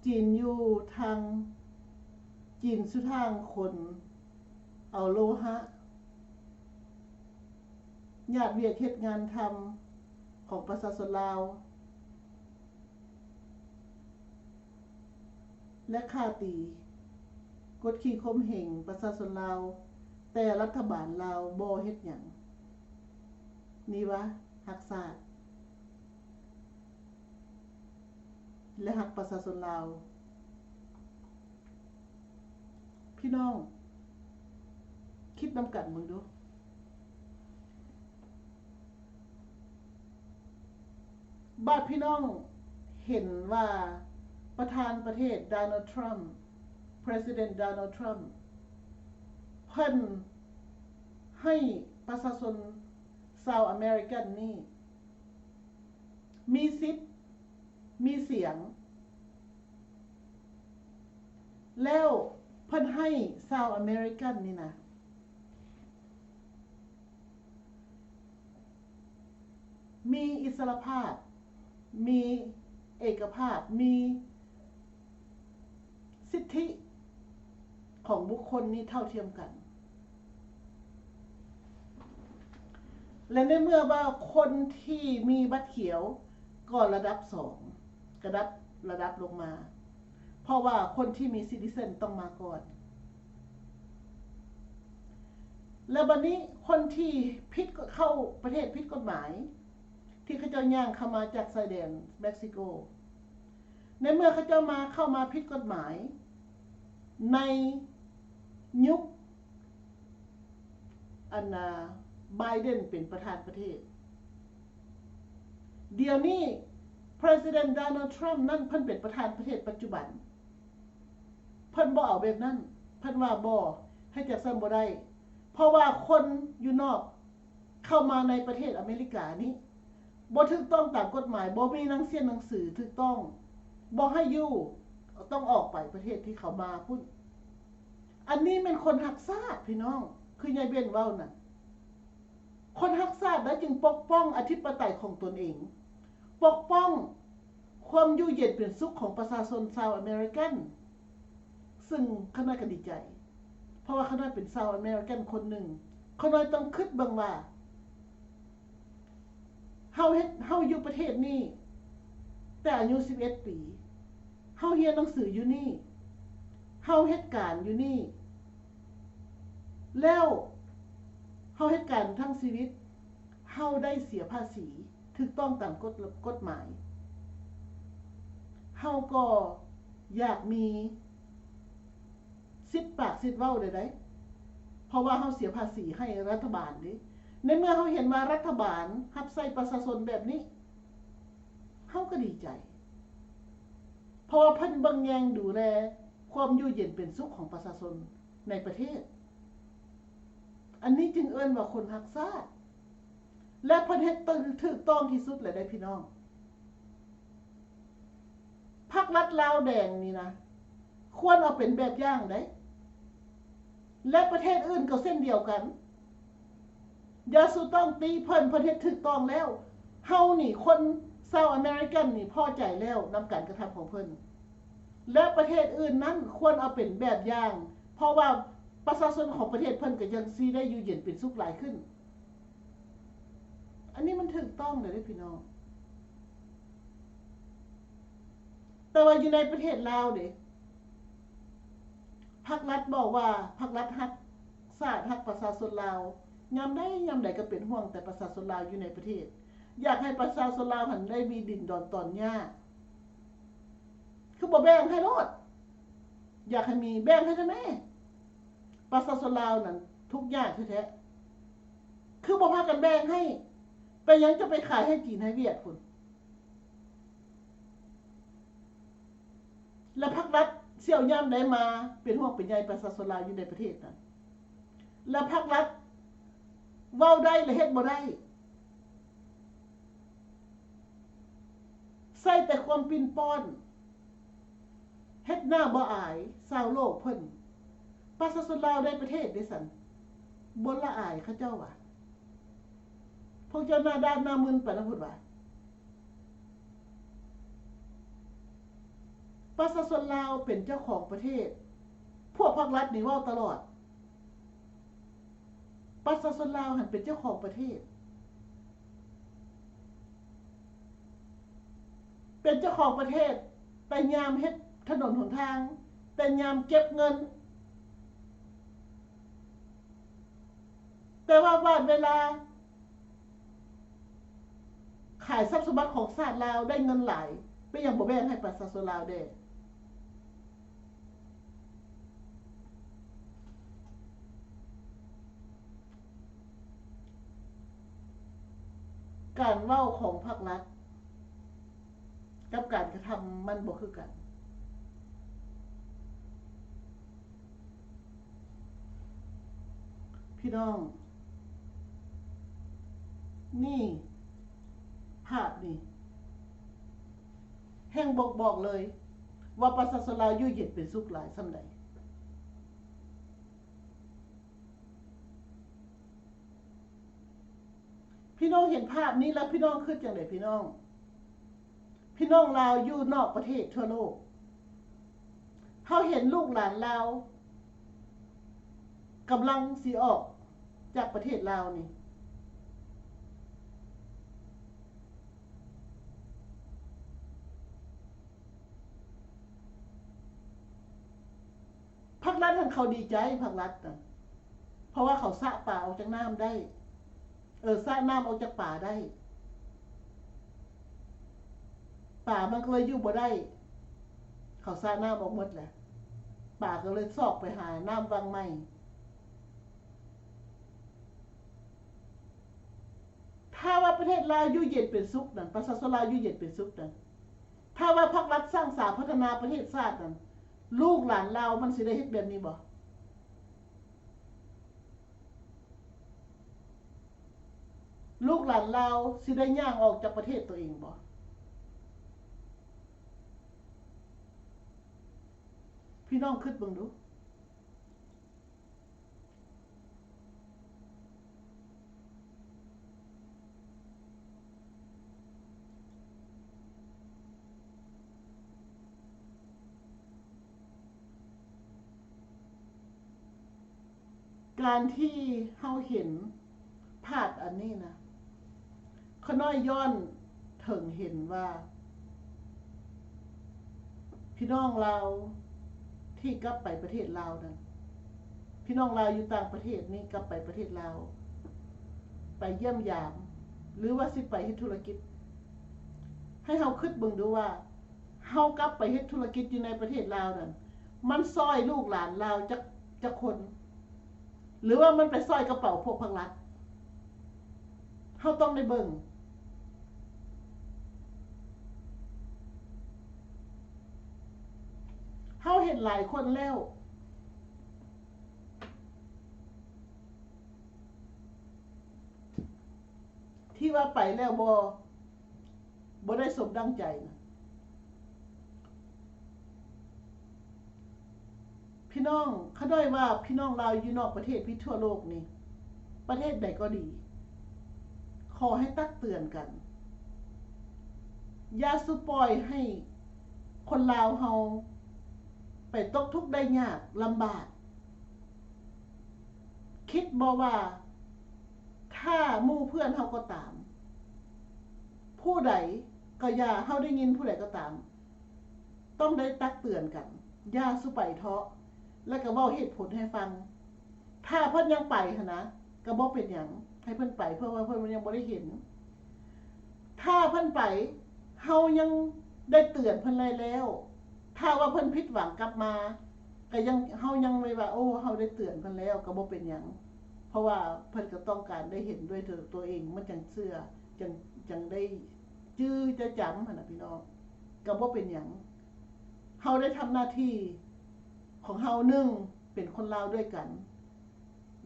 จีนอยู่ทางจีนสุทางคนเอาโลหะญาติเวียกเฮ็ดงานทำของประชาชนลาวและค่าตีกดขี่ข่มเหงประชาชนลาวแต่รัฐบาลลาวบ่เฮ็ดหยังนี่วะฮักชาติและฮักประชาชนลาวพี่น้องคิดนำกันมึงดูบาดพี่น้องเห็นว่าประธานประเทศโดนัลด์ทรัมป์ President Donald Trump เพิ่นให้ประชาชนชาวอเมริกันนี่มีสิทธิ์มีเสียงแล้วเพิ่นให้ชาวอเมริกันนี่นะมีอิสรภาพมีเอกภาพมีสิทธิของบุคคลนี้เท่าเทียมกันและในเมื่อว่าคนที่มีบัตรเขียวก็ระดับ2กระดับลงมาเพราะว่าคนที่มีซิติเซนต้องมาก่อนและบัดนี้คนที่ผิดเข้าประเทศผิดกฎหมายที่เขาเจ้าย่างเข้ามาจากชายแดนเม็กซิโกในเมื่อเขาเจ้าเข้ามาผิดกฎหมายในยุคไบเดนเป็นประธานประเทศเดี๋ยวนี้ President Donald Trump นั่นเพิ่นเป็นประธานประเทศปัจจุบันเพิ่นบ่เอาแบบนั้นเพิ่นว่าบ่ให้จัดซั่นบ่ได้เพราะว่าคนอยู่นอกเข้ามาในประเทศอเมริกานี้บ่ถูกต้องตามกฎหมายบ่มีหนังสือถูกต้องบ่ให้อยู่ต้องออกไปประเทศที่เขามาพุ่นอันนี้เป็นคนฮักชาติพี่น้องคือยายเบ้นเว้าน่ะคนฮักชาติได้จึงปกป้องอธิปไตยของตนเองปกป้องความอยู่เย็นเป็นสุขของประชาชนชาวอเมริกันซึ่งข้าน้อยก็ดีใจเพราะว่าข้าน้อยเป็นชาวอเมริกันคนหนึ่งข้าน้อยต้องคิดเบิ่งว่าเฮาอยู่ประเทศนี้แต่อายุ11ปีเฮาเรียนหนังสืออยู่นี่เฮาเฮ็ดการอยู่นี่แล้วเฮาเฮ็ดการทั้งชีวิตเฮาได้เสียภาษีถูกต้องตามกฎหมายเฮาก็อยากมีสิทธิ์ปากสิทธิ์เว้าได้เพราะว่าเฮาเสียภาษีให้รัฐบาลนี่ในเมื่อเฮาเห็นว่ารัฐบาลรับใช้ประชาชนแบบนี้เฮาก็ดีใจเพราะว่าเพิ่นเบิ่งแยงดูแลความอยู่เย็นเป็นสุขของประชาชนในประเทศอันนี้จึงเอิ้นว่าคนฮักชาติและเพิ่นเฮ็ดถูกต้องที่สุดเลยได้พี่น้องพรรครัฐลาวแดงนี่นะควรเอาเป็นแบบอย่างได้และประเทศอื่นก็เช่นเดียวกันอย่าสู้ต้องตีเพิ่นเฮ็ดถูกต้องแล้วเฮานี่คนชาวอเมริกันนี่พอใจแล้วนำการกระทำของเพิ่นและประเทศอื่นนั้นควรเอาเป็นแบบอย่างเพราะว่าประชาชนของประเทศเพิ่นก็ยังสิได้อยู่เย็นเป็นสุขหลายขึ้นอันนี้มันถูกต้องเลยพี่น้อง แต่ว่าอยู่ในประเทศลาวเด้พรรครัฐบอกว่าพรรครัฐฮักชาติฮักประชาชนลาวยามใดก็เป็นห่วงแต่ประชาชนลาวอยู่ในประเทศอยากให้ประชาชนลาวหันได้มีดินดอนตอนหญ้าคือบ่แบ่งให้โลดอยากให้มีแบ่งให้ได้แม่ประชาชนลาวนั่นทุกอย่างแท้ๆคือบ่พากันแบ่งให้ไปยังจะไปขายให้จีนให้เวียดพุ่นแล้วพรรครัฐเสี่ยวยามใดมาเป็นห่วงเป็นใยประชาชนลาวอยู่ในประเทศนั้นแล้วพรรครัฐเว้าได้และเฮ็ดบ่ได้ใส่แต่ความปิ่นป้อนเฮ็ดหน้าบ่อายชาวโลกเพิ่นประชาชนลาวในประเทศเด้ซั่นบ่ละอายเขาเจ้าว่าพวกเจ้าหน้าด้านหน้ามึนปานนั้นพุ่นว่าประชาชนลาวเป็นเจ้าของประเทศพวกพรรครัฐนี่เว้าตลอดประชาชนลาวหันเป็นเจ้าของประเทศเป็นเจ้าของประเทศแต่ยามเฮ็ดถนนหนทางแต่ยามเก็บเงินแต่ว่าเวลาขายทรัพย์สมบัติของชาติลาวได้เงินหลายไปยังบ่แบ่งให้ประชาชนลาวได้การเว้าของพรรครัฐกับการกระทำมันบ่คือกันพี่น้องนี่ภาพนี่แห่งบอกเลยว่าประชาชนลาวอยู่เย็นเป็นสุขหลายส่ำใดพี่น้องเห็นภาพนี้แล้วพี่น้องคิดจังได๋พี่น้องลาวอยู่นอกประเทศทั่วโลกเฮาเห็นลูกหลานลาวกำลังสิออกจากประเทศลาวนี่พรรครัฐเขาดีใจพรรครัฐนะเพราะว่าเขาสะป่าออกจากน้ำได้สะน้ำออกจากป่าได้ป่ามันก็เลยอยู่บ่ได้เขาสะน้ำออกหมดแหละป่าก็เลยซอกไปหาน้ำวังใหม่ถ้าว่าประเทศลาวอยู่เย็นเป็นสุขนั่นประชาชนลาวอยู่เย็นเป็นสุขนั่นถ้าว่าพรรครัฐสร้างสรรค์พัฒนาประเทศชาตินั่นลูกหลานลาวมันสิได้เฮ็ดแบบนี้บ่ลูกหลานลาวสิได้ย่างออกจากประเทศตัวเองบ่พี่น้องคิดเบิ่งดูการที่เฮาเห็นภาพอันนี้นะขน้อยย้อนถึงเห็นว่าพี่น้องเราที่กลับไปประเทศลาวนั้นพี่น้องเราอยู่ต่างประเทศนี่กลับไปประเทศลาวไปเยี่ยมยามหรือว่าสิไปเฮ็ดธุรกิจให้เฮาคิดเบิ่งดูว่าเฮากลับไปเฮ็ดธุรกิจอยู่ในประเทศลาวนั้นมันซอยลูกหลานลาวจักคนหรือว่ามันไปซอยกระเป๋าพวกพรรครัฐเฮาต้องได้เบิ่งเฮาเห็นหลายคนแล้วที่ว่าไปแล้วบ่ได้สมดังใจนะพี่น้องเขาด้วยว่าพี่น้องลาวอยู่นอกประเทศพี่ทั่วโลกนี่ประเทศใดก็ดีขอให้ตักเตือนกันอย่าสุปล่อยให้คนลาวเฮาไปตกทุกข์ได้ยากลำบากคิดบ่ว่าถ้าหมู่เพื่อนเฮาก็ตามผู้ใดก็อย่าเฮาได้ยินผู้ใดก็ตาม ต้องได้ตักเตือนกันอย่าสุไปเทาะแล้วก็เว้าเหตุผลให้ฟังถ้าเพิ่นยังไปหั่นนะก็บ่เป็นหยังให้เพิ่นไปเพื่อว่าเพิ่นยังบ่ได้เห็นถ้าเพิ่นไปเฮายังได้เตือนเพิ่นแล้วถ้าว่าเพิ่นผิดหวังกลับมาก็ยังเฮายังไว้ว่าโอ้เฮาได้เตือนเพิ่นแล้วก็บ่เป็นหยังเพราะว่าเพิ่นก็ต้องการได้เห็นด้วยตัวเองมันจังเชื่อจังได้จื้อจะจำหั่นน่ะพี่น้องก็บ่เป็นหยังเฮาได้ทำหน้าที่ของเฮาหนึ่งเป็นคนลาวด้วยกัน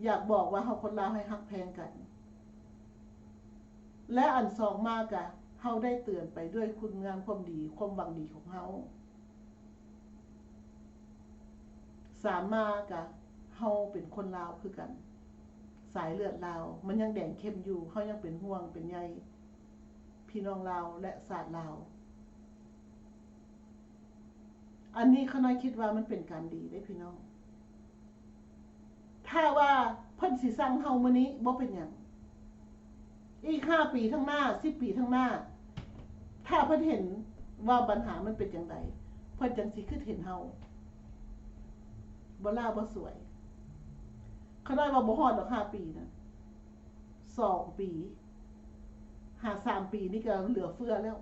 อยากบอกว่าเฮาคนลาวให้ฮักแพงกันและอันสองมากะเฮาได้เตือนไปด้วยคุณงามความดีความหวังดีของเฮาสามมากะเฮาเป็นคนลาวคือกันสายเลือดลาวมันยังแดงเข้มอยู่เฮายังเป็นห่วงเป็นใยพี่น้องลาวและศาสตร์ลาวอันนี้ข้าน้อยคิดว่ามันเป็นการดีได้พี่น้องถ้าว่าเพิ่นสิสั่งเฮามื้อนี้บ่เป็นหยังอีก5 ปีข้างหน้า10 ปีข้างหน้าถ้าเพิ่นเห็นว่าปัญหามันเป็นจังไดเพิ่นจังสิคือเห็นเฮาบ่ลาบ่สวยเขาได้ว่าบ่ฮอดดอก5 ปีนะ2 ปี3 ปีนี่ก็เหลือเฟือแล้ว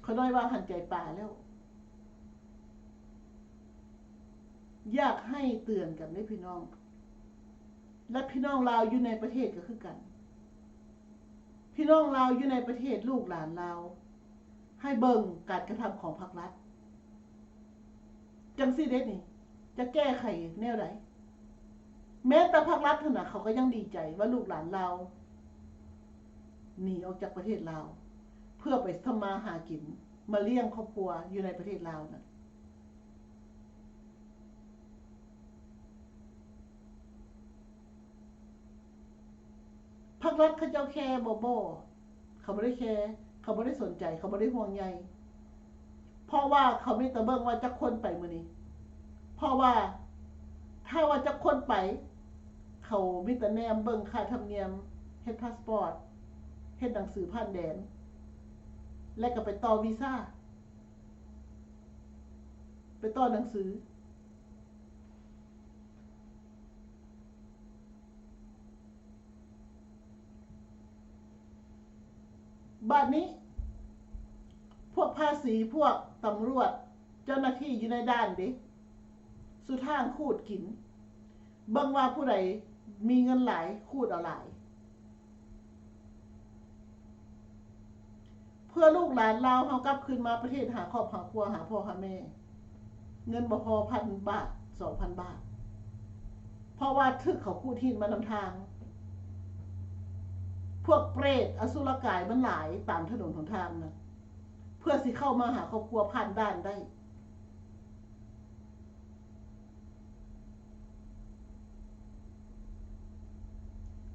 เขาได้ว่าหันใจป่าแล้วอยากให้เตือนกันได้พี่น้องและพี่น้องลาวอยู่ในประเทศก็คือกันพี่น้องลาวอยู่ในประเทศลูกหลานลาวให้เบิ่งการกระทำของภาครัฐจังซี่เด้นี่จะแก้ไขแนวใดแม้แต่ภาครัฐน่ะเขาก็ยังดีใจว่าลูกหลานลาวหนีออกจากประเทศลาวเพื่อไปทำมาหากินมาเลี้ยงครอบครัวอยู่ในประเทศลาวน่ะภาครัฐเขาเจ้าแค่บ่เขาบ่ได้แค่เขาบ่ได้สนใจเขาบ่ได้ห่วงใยเพราะว่าเขามีแต่เบิ่งว่าจักคนไปมื้อนี้เพราะว่าถ้าว่าจักคนไปเขามีแต่แนมเบิ่งค่าธรรมเนียมเฮ็ดพาสปอร์ตเฮ็ดหนังสือผ่านแดนและก็ไปต่อวีซ่าไปต่อหนังสือบัดนี้พวกภาษีพวกตำรวจเจ้าหน้าที่อยู่ในด้านเด้สุทางคูดกินเบิ่งว่าผู้ใดมีเงินหลายคูดเอาหลายเพื่อลูกหลานลาวเฮากลับคืนมาประเทศหาครอบหาครัวหาพ่อหาแม่เงินบ่พอ1,000 บาท 2,000 บาทเพราะว่าทึกเขาคูดหินมานำทางพวกเปรตอสุรกายมันหลายตามถนนหนทางนะเพื่อสิเข้ามาหาครอบครัวผ่านด้านได้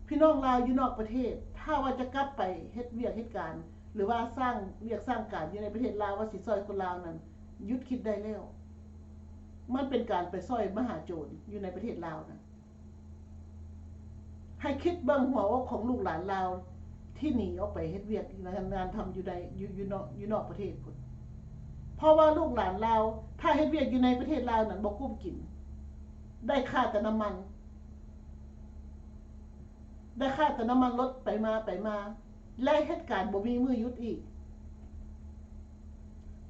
พี่น้องลาวอยู่นอกประเทศถ้าว่าจะกลับไปเฮ็ดเวียกเฮ็ดการหรือว่าสร้างเวียกสร้างการอยู่ในประเทศลาวว่าสิซอยคนลาวนั้นหยุดคิดได้แล้วมันเป็นการไปซอยมหาโจรอยู่ในประเทศลาวนะให้คิดเบิ่งหัวอกของลูกหลานลาวที่หนีออกไปเฮ็ดเวียกงานทำอยู่ในอยู่นอกประเทศพุ่นเพราะว่าลูกหลานลาวถ้าเฮ็ดเวียกอยู่ในประเทศลาวนั้นบ่กุ้มกินได้ค่าแต่น้ำมันรถไปมาและเหตุการณ์บ่มีมือหยุดอีก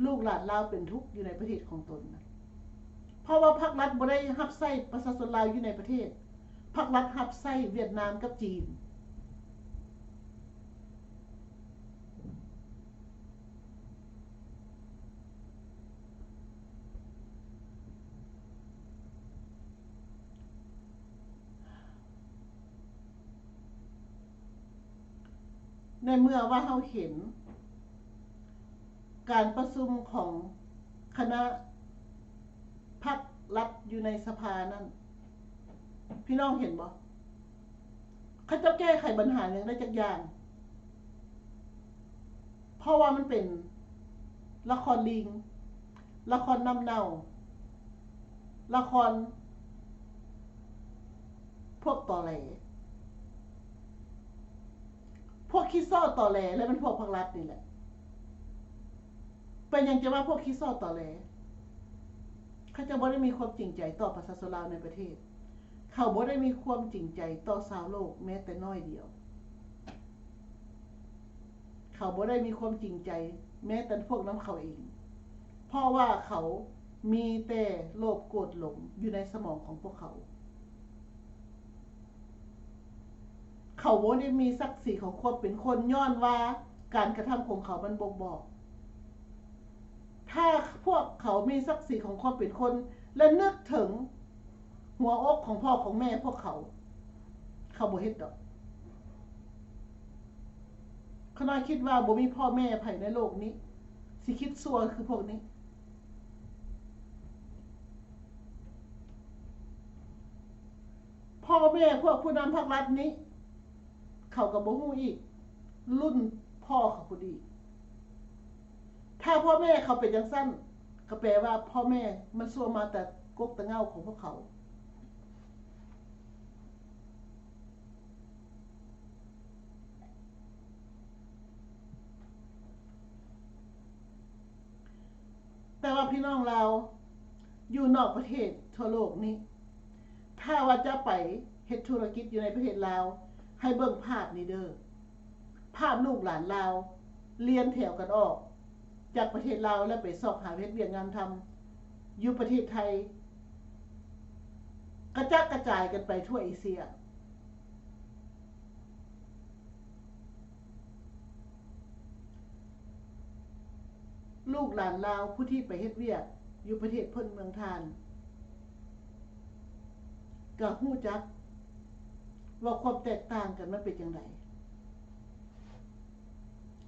ลูกหลานลาวเป็นทุกข์อยู่ในประเทศของตนนะเพราะว่าภาครัฐบ่ได้รับใช้ประชาชนลาวอยู่ในประเทศภาครัฐรับใช้เวียดนามกับจีนในเมื่อว่าเราเห็นการประชุมของคณะพรรครัฐอยู่ในสภานั้นพี่น้องเห็นบ่เขาจะแก้ไขปัญหาอย่างได้จักอย่างเพราะว่ามันเป็นละครลิงละครน้ำเน่าละครพวกตอแหลพวกขี้ซ้อตอแหลและมันพวกพรรครัฐนี่แหละ เป็นยังจะว่าพวกคิดซอดต่อแหลเขาจะบ่ได้มีความจริงใจต่อประชาชนลาวในประเทศเขาบ่ได้มีความจริงใจต่อชาวโลกแม้แต่น้อยเดียวเขาบ่ได้มีความจริงใจแม้แต่พวกน้ำเขาเองเพราะว่าเขามีแต่โลภโกรธหลงอยู่ในสมองของพวกเขาเขาบ่ได้มีศักดิ์ศรีของความเป็นคนย้อนว่าการกระทำของเขามันบ่งบอกถ้าพวกเขามีศักดิ์ศรีของความเป็นคนและนึกถึงหัวอกของพ่อของแม่พวกเขาบ่เฮ็ดดอกเขาน้อยคิดว่าบ่มีพ่อแม่ไผในโลกนี้สิคิดชั่วคือพวกนี้พ่อแม่พวกผู้นำภาครัฐนี้เขาก็บ่ฮู้อีกรุ่นพ่อเขาผู้ดีถ้าพ่อแม่เขาเป็นจังซั่นก็แปลว่าพ่อแม่มันชั่วมาแต่กกตะเงาของพวกเขาแต่ว่าพี่น้องเราอยู่นอกประเทศทั่วโลกนี้ถ้าว่าจะไปเฮ็ดธุรกิจอยู่ในประเทศลาวให้เบิ่งภาพนี้เด้อภาพลูกหลานลาวเรียนแถวกันออกจากประเทศลาวแล้วไปสอบหาเฮ็ดเวียกงานทำอยู่ประเทศไทยกระจัดกระจายกันไปทั่วเอเชียลูกหลานลาวผู้ที่ไปเฮ็ดเวียกอยู่ประเทศเพิ่นเมืองทานก็ฮู้จักว่าความแตกต่างกันมันเป็นจังได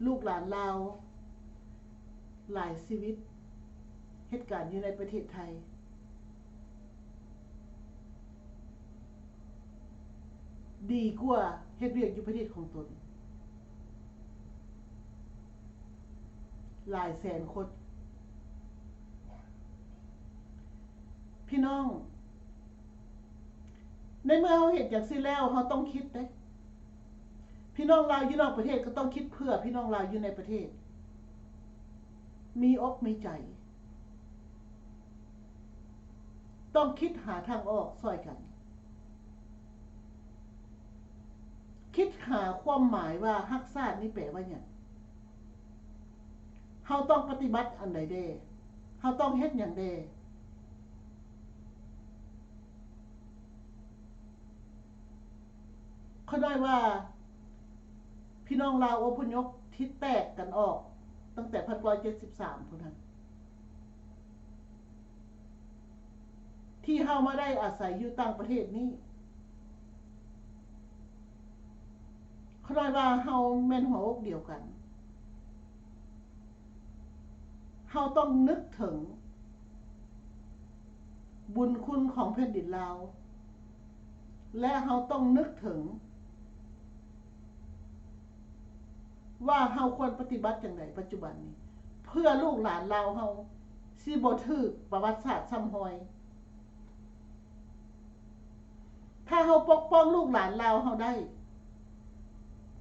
ลูกหลานลาวหลายชีวิตเหตุการณ์อยู่ในประเทศไทยดีกว่าเฮ็ดเวียกอยู่ประเทศของตนหลายแสนคนพี่น้องในเมื่อเราเห็นจากซี่แล้วเราต้องคิดเด้พี่น้องลาวอยู่นอกประเทศก็ต้องคิดเพื่อพี่น้องลาวอยู่ในประเทศมีอกมีใจต้องคิดหาทางออกช่วยกันคิดหาความหมายว่าฮักชาตินี่แปลว่าหยังเฮาต้องปฏิบัติอันใดเด้เฮาต้องเฮ็ดหยังเด้เขาได้ว่าพี่น้องลาวอพยพที่แตกกันออกตั้งแต่1973พุ่นน่ะที่เฮามาได้อาศัยอยู่ต่างประเทศนี้เขาได้ว่าเฮาแม่นหัวอกเดียวกันเฮาต้องนึกถึงบุญคุณของแผ่นดินลาวและเฮาต้องนึกถึงว่าเฮาควรปฏิบัติจังไดปัจจุบันนี้เพื่อลูกหลานลาวเฮาสิบ่ถูกประวัติศาสตร์ซ้ำรอยถ้าเฮาปกป้องลูกหลานลาวเฮาได้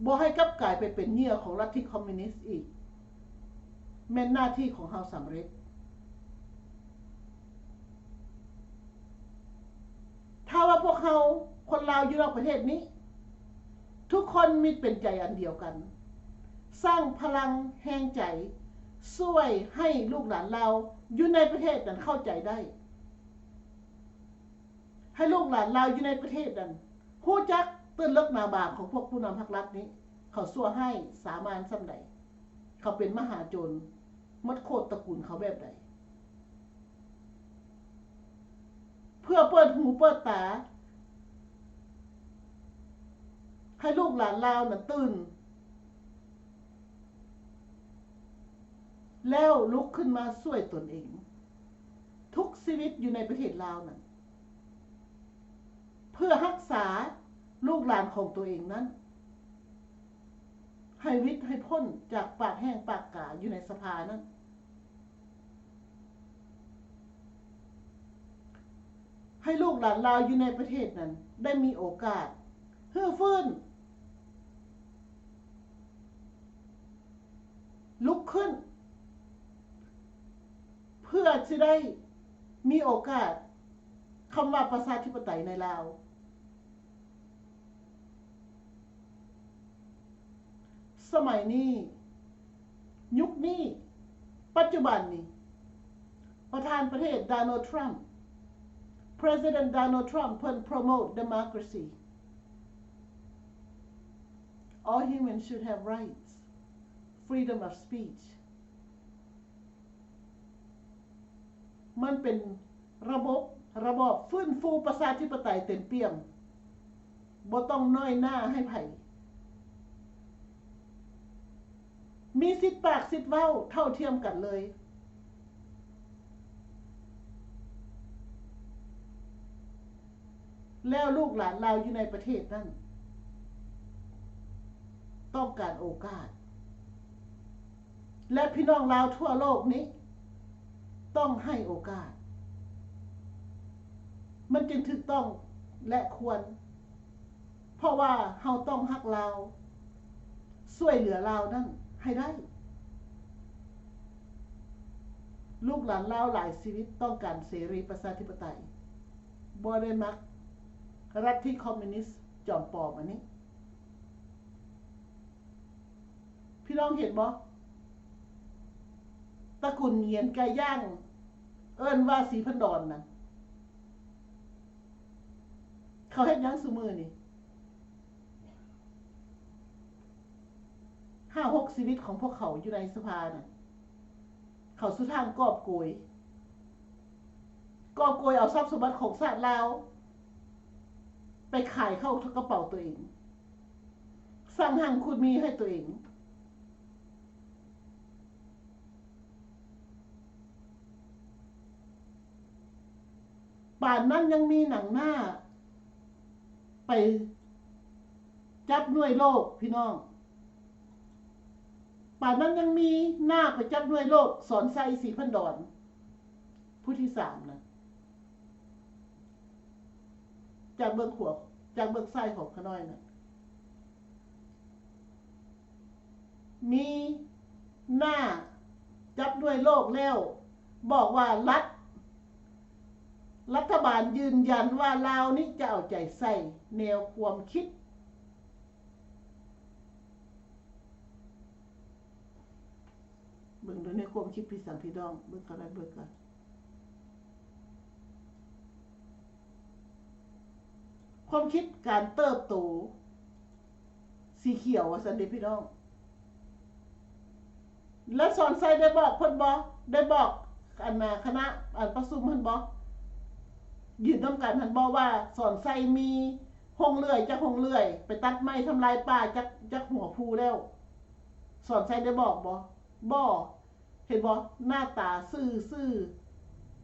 บ่ให้กลับกลายไปเป็นเหยื่อของลัทธิคอมมิวนิสต์อีกแม่นหน้าที่ของเฮาสำเร็จถ้าว่าพวกเฮาคนลาวอยู่นอกประเทศนี้ทุกคนมีเป็นใจอันเดียวกันสร้างพลังแห่งใจช่วยให้ลูกหลานเราอยู่ในประเทศนั้นเข้าใจได้ให้ลูกหลานเราอยู่ในประเทศนั้นฮู้จักตื้นลึกหน้าบางของพวกผู้นำภาครัฐนี้เขาชั่วให้สามานส่ำใดเขาเป็นมหาโจรมัดโคตรตระกูลเขาแบบใดเพื่อเปิดหูเปิดตาให้ลูกหลานเรานั้นตื่นแล้วลุกขึ้นมาช่วยตนเองทุกชีวิตอยู่ในประเทศลาวนั้นเพื่อรักษาลูกหลานของตัวเองนั้นให้วิทย์ให้พ้นจากปากแห้งปากกาอยู่ในสภานั้นให้ลูกหลานลาวอยู่ในประเทศนั้นได้มีโอกาสฮือฟื้นลุกขึ้น สิได้มีโอกาสคำว่าประชาธิปไตยในลาวสมัยนี้ยุคนี้ปัจจุบันนี้ประธานประเทศโดนัลด์ทรัมป์ President Donald Trump เพิ่น promote democracy all humans should have rights freedom of speech มันเป็นระบอบฟื้นฟูประชาธิปไตยเต็มเปี่ยมบ่ต้องน้อยหน้าให้ไผมีสิทธิ์ปากสิทธิ์เว้าเท่าเทียมกันเลยแล้วลูกหลานเราอยู่ในประเทศนั้นต้องการโอกาสและพี่น้องลาวทั่วโลกนี้ต้องให้โอกาสมันจึงถูกต้องและควรเพราะว่าเฮาต้องฮักลาวช่วยเหลือลาวนั่นให้ได้ลูกหลานลาวหลายชีวิตต้องการเสรีประชาธิปไตยบ่ได้มักรัฐที่คอมมิวนิสต์จอมปลอมอันนี้พี่น้องเห็นบ่ตระกูลเงียนไก่ย่างเอิ้นว่าสีพันดอนนั่นเขาเฮ็ดหยังซุมื้อนี่5-6 ชีวิตของพวกเขาอยู่ในสภาน่ะเขาสุทางกอบโกยเอาทรัพย์สมบัติของชาติลาวไปขายเข้ากระเป๋าตัวเองสร้างห้างคุณมีให้ตัวเองป่านนั้นยังมีหนังหน้าไปจับหน่วยโลกพี่น้องป่านนั้นยังมีหน้าไปจับหน่วยโลกสอนไซสีพันดอนผู้ที่3นะจากเบื้องขวบจากเบื้องซ้ายของขน้อยนะมีหน้าจับหน่วยโลกแล้วบอกว่ารัฐบาลยืนยันว่าลาวนี้จะเอาใจใส่แนวความคิดเบิ่งดูในความคิดพี่สังพี่น้องเบิ่งกันได้เบิ่งกันความคิดการเติบโตสีเขียวว่าซั่นเด้พี่น้องและสอนไซได้บอกเพิ่นบ่ได้บอกอันคณะอันประชุมเพิ่นบ่ยืนนำกันหันบอกว่าสอนไซมีห้องเลื่อยจักห้องเลื่อยไปตัดไม้ทำลายป่าจักหัวภูแล้วสอนไซได้บอกบ่เห็นบ่หน้าตาซื่อ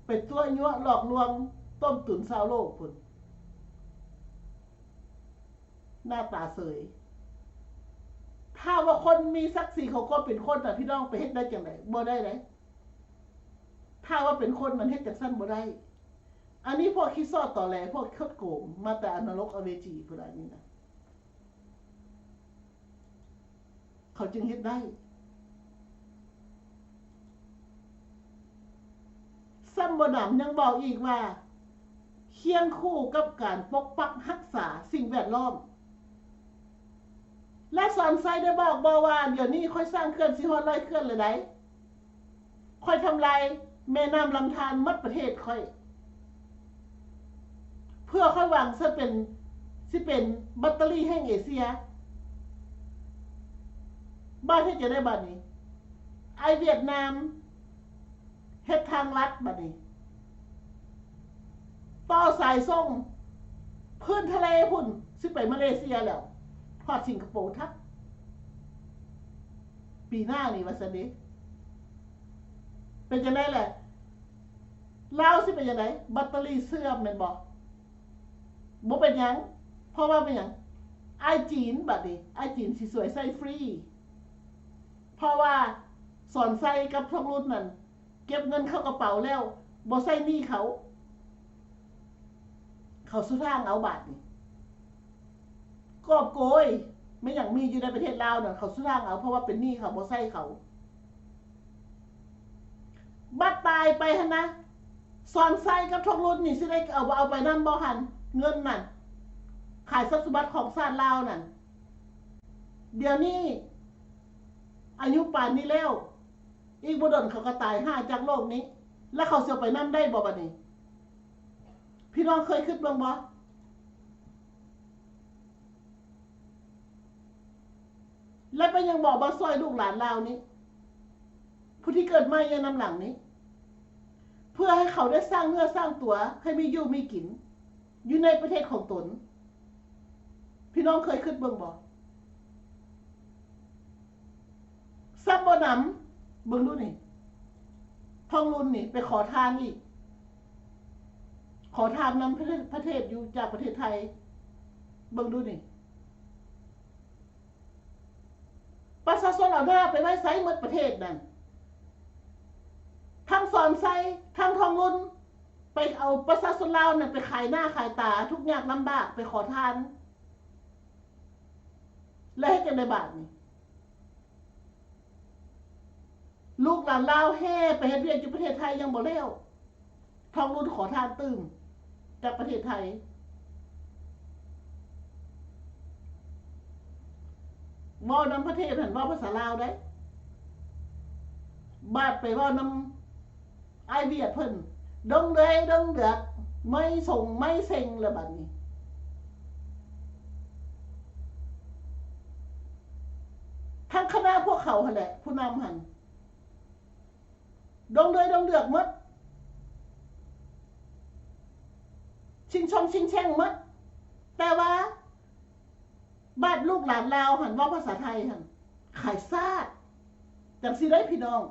เป็นตัวยั่วหลอกลวงต้มตุ๋นชาวโลกพุ่นหน้าตาเสยถ้าว่าคนมีศักดิ์ศรีของคนเป็นคนน่ะพี่น้องไปเฮ็ดได้จังได๋บ่ได้เลยถ้าว่าเป็นคนมันเฮ็ดจังซั่นบ่ได้อันนี้พวกคิดซอดต่อแหลพวกคดโกงมาแต่อนรกอเวจีพุ่นล่ะนี่นะเขาจึงเฮ็ดได้ซัมบ่นำยังบอกอีกว่าเคียงคู่กับการปกปักรักษาสิ่งแวดล้อมและสอนไซได้บอกว่าเดี๋ยวนี้ค่อยสร้างเขื่อนสิฮอด100เขื่อนเลยได้ค่อยทำลายแม่น้ำลำธารหมดประเทศค่อยเพื่อค่อยหวังสิเป็นแบตเตอรี่แห่งเอเชียบ้านเฮ็ดจะได้บัดนี้ไอเวียดนามเฮ็ดทางลัดบัดนี้ต่อสายส่งพื้นทะเลพุ่นสิไปมาเลเซียแล้วทอดสิงคโปร์ทักปีหน้านี่ว่าซั่นเด้เป็นจังได๋แหละลาวสิเป็นจังได๋แบตเตอรี่เสื่อมแม่นบ่เป็นหยังเพราะว่าเป็นหยังไอจีนบัดนี้ไอจีนสิสวยใส่ฟรีเพราะว่าสอนใส่กับพวกรุ่นนั่นเก็บเงินเข้ากระเป๋าแล้วบ่ใส่หนี้เขาสุทางเอาบาทนี่กอบโกยไม่อย่างมีอยู่ในประเทศลาวน่ะเขาสุทางเอาเพราะว่าเป็นหนี้เขาบ่ใส่เขาบัดตาย ไปหั่นนะสอนไส้กับทองรุ่นนี่สิได้เอาไปนำบ่หันเงินนั่นขายทรัพย์สมบัติของชาติลาวนั่นเดี๋ยวนี้อายุป่านนี้แล้วอีกบ่ดนเขาก็ตายหาจากโลกนี้แล้วเขาสิไปนำได้บ่บัดนี้พี่น้องเคยคิดบ้างบ่แล้วเป็นยังบอกบ่ซอยลูกหลานลาวนี้ผู้ที่เกิดใหม่ยังนำหลังนี้เพื่อให้เขาได้สร้างเนื้อสร้างตัวให้มีอยู่มีกินอยู่ในประเทศของตนพี่น้องเคยคิดบ้างบ่ซับบ่นำเบิ่งดูนี่ทองรุ่นนี่ไปขอทานอีกขอทานนำประเทศอยู่จากประเทศไทยเบิ่งดูนี่ประชาชนเอาหน้าไปไว้ไซหมดประเทศนั่นทั้งสอนไซทั้งทองรุ่นไปเอาประชาชนลาวนั่นไปขายหน้าขายตาทุกยากลำบากไปขอทานและให้กันในบาทนี่ลูกหลานลาวแห่ไปเฮ็ดเวียกอยู่ประเทศไทยยังบ่แล้วทองรุ่นขอทานตื่มจากประเทศไทยเว้านำประเทศหั่นเว้าภาษาลาวได้บาดไปเว้านำไอเวียดเพิ่นดงเดยดงเดือดไม่ส่งไม่เซ็งละบัดนี้ทั้งคณะพวกเขาหั่นแหละผู้นำหั่นดงเดยดงเดือดหมดชิงชองชิงแช่งหมดแต่ว่าบ้านลูกหลานลาวหันว่าภาษาไทยหันขายซาดจังสิได้พี่น้อง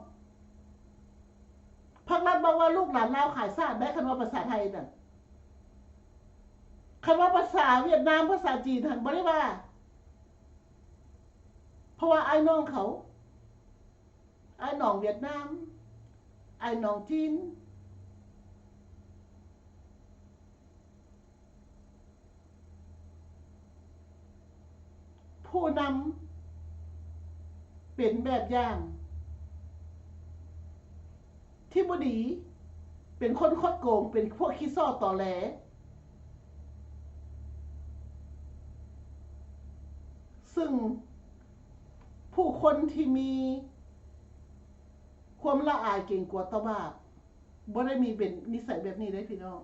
พรรครัฐบอกว่าลูกหลานลาวขายซาดได้คันว่าภาษาไทยนั่นคันว่าภาษาเวียดนามภาษาจีนหันบ่ได้ว่าเพราะว่าไอ้น้องเขาไอ้น้องเวียดนามไอ้น้องจีนผู้นำเป็นแบบอย่างที่บ่ดีเป็นคนคดโกงเป็นพวกขี้ซ้อตอแหลซึ่งผู้คนที่มีความละอายเก่งกว่าตบาบบ่ได้มีเป็นนิสัยแบบนี้ได้พี่น้อง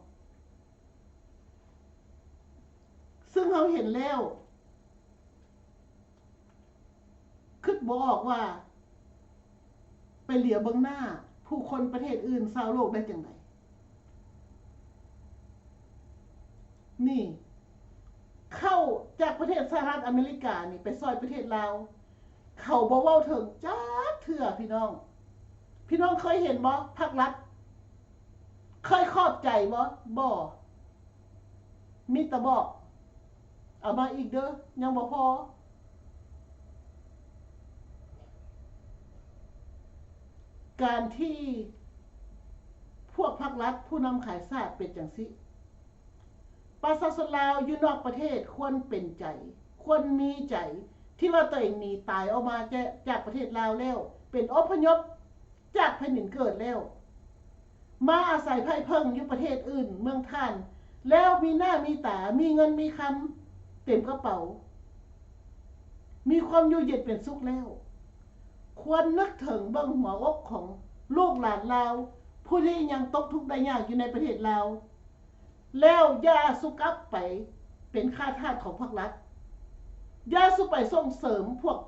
ซึ่งเราเห็นแล้วคิดบ่ออกว่าไปเหลียวเบิ่งหน้าผู้คนประเทศอื่นชาวโลกได้จังไดนี่เข้าจากประเทศสหรัฐอเมริกานี่ไปซอยประเทศลาวเขาบ่เว้าถึงจักเทื่อพี่น้องเคยเห็นบ่ภาครัฐเคยขอบใจบ่มีแต่บอกเอามาอีกเด้อยังบ่พอการที่พวกภาครัฐผู้นำขายซาดเป็นจังซี่ประชาชนลาวอยู่นอกประเทศควรเป็นใจควรมีใจที่ว่าตัวเองหนีตายออกมาจากประเทศลาวแล้วเป็นอพยพจากแผ่นดินเกิดแล้วมาอาศัยไผ่เพิ่งอยู่ประเทศอื่นเมืองท่านแล้วมีหน้ามีตามีเงินมีคำเต็มกระเป๋ามีความอยู่เย็นเป็นสุขแล้วควรนึกถึงเบื้องหัวอกของลูกหลานลาวผู้ที่ยังตกทุกข์ได้ยากอยู่ในประเทศลาวแล้วอย่าสุกลับไปเป็นข้าทาสของพรรครัฐอย่าสุไปส่งเสริมพวก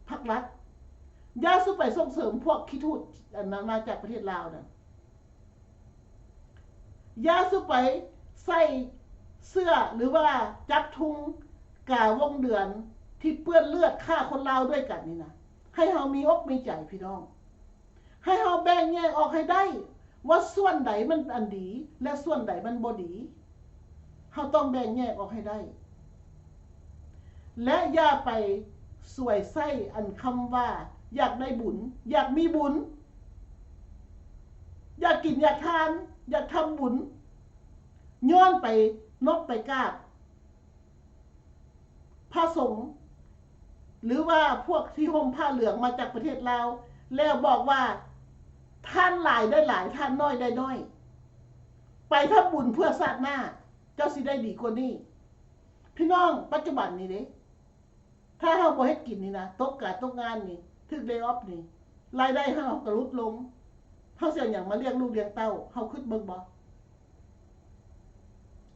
พรรครัฐอย่าสุไปส่งเสริมพวกขี้ทูตมาจากประเทศลาวนั่นอย่าสุไปใส่เสื้อหรือว่าจับทุงกาวงเดือนที่เปื้อนเลือดฆ่าคนลาวด้วยกันนี่นะให้เฮามีอกมีใจพี่น้องให้เฮาแบ่งแยกออกให้ได้ว่าส่วนใดมันอันดีและส่วนใดมันบ่ดีเฮาต้องแบ่งแยกออกให้ได้และอย่าไปสวยไส้อันคำว่าอยากได้บุญอยากมีบุญอยากกินอยากทานอยากทำบุญย้อนไปนกไปกาบพระสงฆ์หรือว่าพวกที่ห่มผ้าเหลืองมาจากประเทศลาวแล้วบอกว่า ท่านหลายได้หลายท่านน้อยได้น้อยไปทำบุญเพื่อชาติหน้าเจ้าสิได้ดีกว่านี้พี่น้องปัจจุบันนี้เด้ถ้าเฮาบ่เฮ็ดกินนี่นะตกงานนี่ถึกเลย์ออฟนี่รายได้เฮาก็ลดลงเฮาสิเอาหยังมาเลี้ยงลูกเลี้ยงเต้าเฮาคิดเบิ่งบ่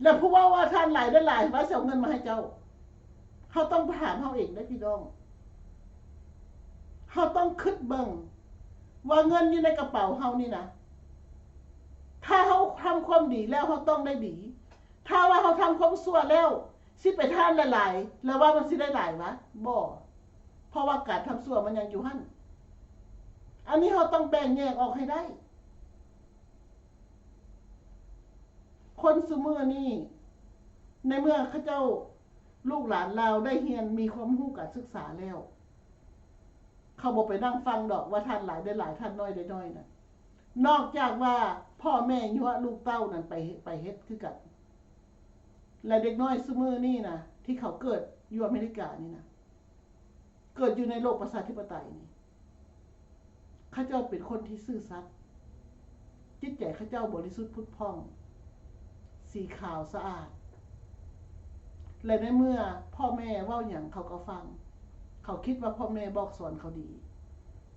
แล้วผู้ว่าท่านหลายได้หลายว่าสิเอาเงินมาให้เจ้าเฮาต้องถามเฮาเองได้พี่น้องเฮาต้องคิดเบิ่งว่าเงินอยู่ในกระเป๋าเฮานี่นะถ้าเฮาทำความดีแล้วเฮาต้องได้ดีถ้าว่าเฮาทำความชั่วแล้วสิไปทานหลายๆแล้วว่ามันสิได้หลายวะบ่เพราะว่าการทำชั่วมันยังอยู่หั่นอันนี้เฮาต้องแบ่งแยกออกให้ได้คนซุมื้อนี้ในเมื่อเขาเจ้าลูกหลานเราได้เรียนมีความรู้การศึกษาแล้วเขาบ่ไปนั่งฟังดอกว่าท่านหลายได้หลายท่านน้อยได้น้อยน่ะนอกจากว่าพ่อแม่ยั่วลูกเต้านั่นไปเฮ็ดคือกันและเด็กน้อยซุมื้อนี้นะที่เขาเกิดอยู่อเมริกานี่นะเกิดอยู่ในโลกประชาธิปไตยนี่เขาเจ้าเป็นคนที่ซื่อสัตย์จิตใจเขาเจ้าบริสุทธิ์ผุดผ่องสีขาวสะอาดและในเมื่อพ่อแม่เว้าหยังเขาก็ฟังเขาคิดว่าพ่อแม่บอกสอนเขาดี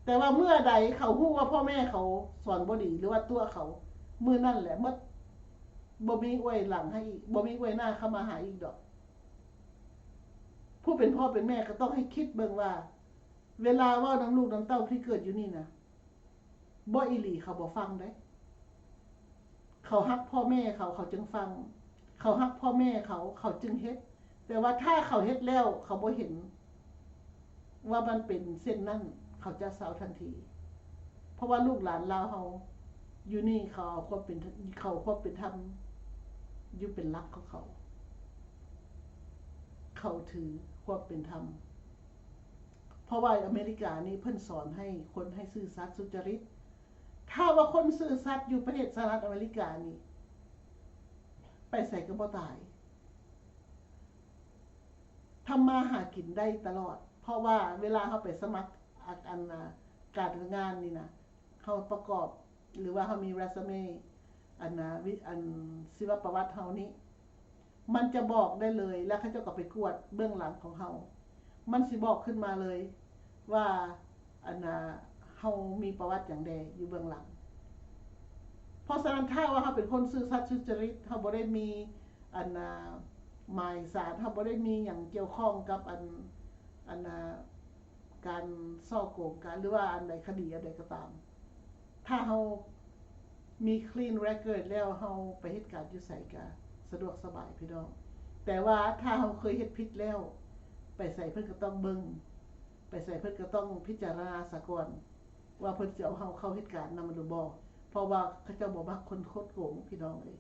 แต่ว่าเมื่อใดเขาฮู้ว่าพ่อแม่เขาสอนบ่ดีหรือว่าตัวเขามื้อนั่นแหละหมดบ่มีอวยหลังให้อีกบ่มีอวยหน้าเข้ามาหาอีกดอกผู้เป็นพ่อเป็นแม่ก็ต้องให้คิดเบิ่งว่าเวลาเว้านำลูกนำเต้าที่เกิดอยู่นี่นะบ่อีหลีเขาบ่ฟังเด้เขาฮักพ่อแม่เขาจึงฟังเขาฮักพ่อแม่เขาจึงเฮ็ดแต่ว่าถ้าเขาเฮ็ดแล้วเขาบ่เห็นว่ามันเป็นเส้นนั้นเขาจะเศร้าทันทีเพราะว่าลูกหลานเราเฮาอยู่นี่เขาความเป็นธรรมอยู่เป็นหลักของเขาถือความเป็นธรรมเพราะว่าอเมริกานี่เพิ่นสอนให้คนให้ซื่อสัตย์สุจริตถ้าว่าคนซื่อสัตย์อยู่ประเทศสหรัฐอเมริกานี่ไปใส่ก็บ่ตายทำมาหากินได้ตลอดเพราะว่าเวลาเขาไปสมัครการงานนี่นะเขาประกอบหรือว่าเขามีเรซูเม่ชีวประวัติเขานี้มันจะบอกได้เลยแล้วเขาจะก็ไปกวดเบื้องหลังของเขามันสิบอกขึ้นมาเลยว่าเขามีประวัติอย่างใดอยู่เบื้องหลังเพราะฉะนั้นถ้าว่าเขาเป็นคนซื่อสัตย์สุจริตเขาบ่ได้มีหมายสารเขาบ่ได้มีอย่างเกี่ยวข้องกับการซ่อโกงกันหรือว่าอันใดคดีอันใดก็ตามถ้าเฮามี clean record แล้วเฮาไปเฮ็ดการอยู่ไสก็สะดวกสบายพี่น้องแต่ว่าถ้าเฮาเคยเฮ็ดผิดแล้วไปใส่เพิ่นก็ต้องเบิ่งไปใส่เพิ่นก็ต้องพิจารณาซะก่อนว่าเพิ่นสิเอาเฮาเข้าเฮ็ดการนำหรือบ่เพราะว่าเขาเจ้าบ่มักคนโคตรโกงพี่น้องเอ้ย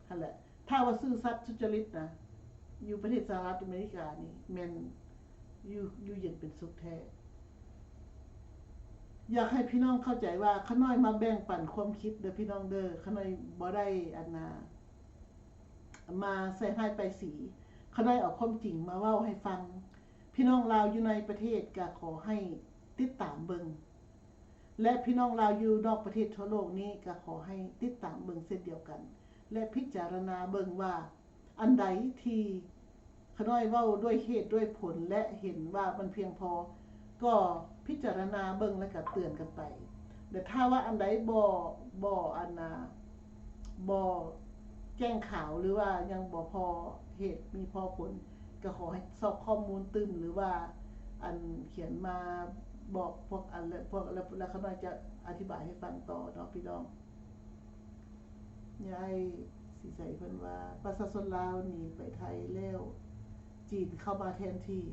นั่นแหละถ้าว่าซื่อสัตย์สุจริตนะอยู่ประเทศสหรัฐอเมริกานี่แม่นอยู่เย็นเป็นสุขแท้อยากให้พี่น้องเข้าใจว่าขาน้อยมาแบ่งปันความคิดเด้อพี่น้องเด้อขาน้อยบ่ได้มาใส่ให้ไปสีขาน้อยเอาความจริงมาเว้าให้ฟังพี่น้องลาวอยู่ในประเทศก็ขอให้ติดตามเบิ่งและพี่น้องลาวอยู่นอกประเทศทั่วโลกนี้ก็ขอให้ติดตามเบิ่งเช่นเดียวกันและพิจารณาเบิ่งว่าอันใดที่ขาน้อยเว้าด้วยเหตุด้วยผลและเห็นว่ามันเพียงพอก็พิจารณาเบิ่งแล้วก็เตือนกันไปแต่ถ้าว่าอันใดบ่แจ้งข่าวหรือว่ายังบ่พอเหตุมีพอผลก็ขอให้สอบข้อมูลตึมหรือว่าอันเขียนมาบอกพวกแล้วเขาน้อยจะอธิบายให้ฟังต่อเนาะพี่น้องยายสิใส่เพิ่นว่าประชาชนลาวหนีไปไทยแล้วจีนเข้ามาแทนที่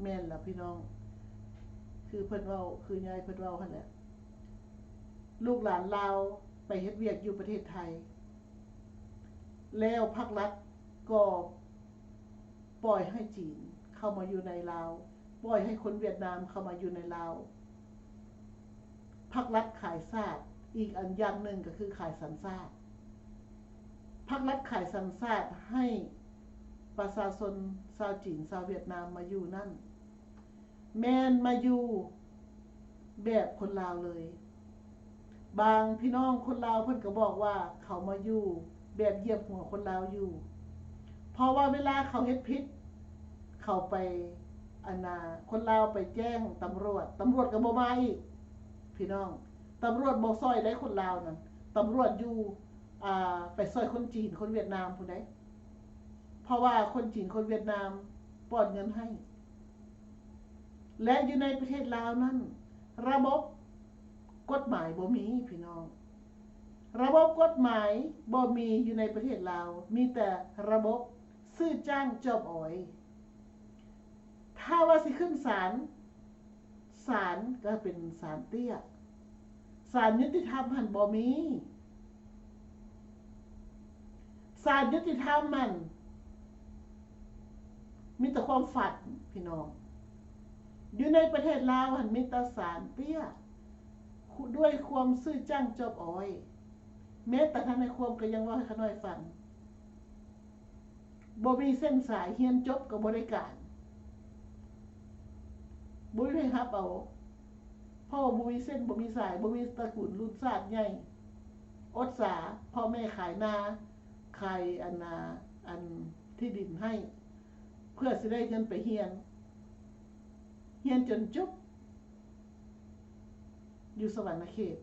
แม่นล่ะพี่น้องคือเพิ่นเว้าคือยายเพิ่นเว้าหั่นแหละลูกหลานลาวไปเฮ็ดเวียกอยู่ประเทศไทยแล้วภาครัฐก็ปล่อยให้จีนเข้ามาอยู่ในลาวปล่อยให้คนเวียดนามเข้ามาอยู่ในลาวภาครัฐขายชาติอีกอันอย่างหนึ่งก็คือขายสัญชาติภาครัฐขายสัญชาติให้ประชาชนชาวจีนชาวเวียดนามมาอยู่นั่นแม่นมาอยู่แบบคนลาวเลย บางพี่น้องคนลาวเพิ่นก็บอกว่าเขามาอยู่แบบเหยียบหัวคนลาวอยู่เพราะว่าเวลาเขาเฮ็ดผิดเขาไปคนลาวไปแจ้งตำรวจก็บ่มาอีกพี่น้องตำรวจบ่ซอยได้คนลาวนั่นตำรวจอยู่ไปซอยคนจีนคนเวียดนามผู้ใดเพราะว่าคนจีนคนเวียดนามป้อนเงินให้และอยู่ในประเทศลาวนั้นระบบกฎหมายบ่มีพี่น้องระบบกฎหมายบ่มีอยู่ในประเทศลาวมีแต่ระบบซื้อจ้างจอบอ้อยถ้าว่าสิขึ้นศาลก็เป็นศาลเตี้ยศาลยุติธรรมหันบ่มีศาลยุติธรรมมันมีแต่ความฝันพี่น้องอยู่ในประเทศลาวหันมีแต่ศาลเตี้ยด้วยความซื่อจ้างจอบอ้อยแม้แต่ทนายความก็ยังว่าให้ขน้อยฟังบ่มีเส้นสายเฮียนจบกับบริการบ่มีรับเอาพ่อบ่มีเส้นบ่มีสายบ่มีตระกูลรุ่นชาติใหญ่อดสาพ่อแม่ขายนาขายอันที่ดินให้เพื่อสิได้เงินไปเฮียนจนจบอยู่สวรรณเขต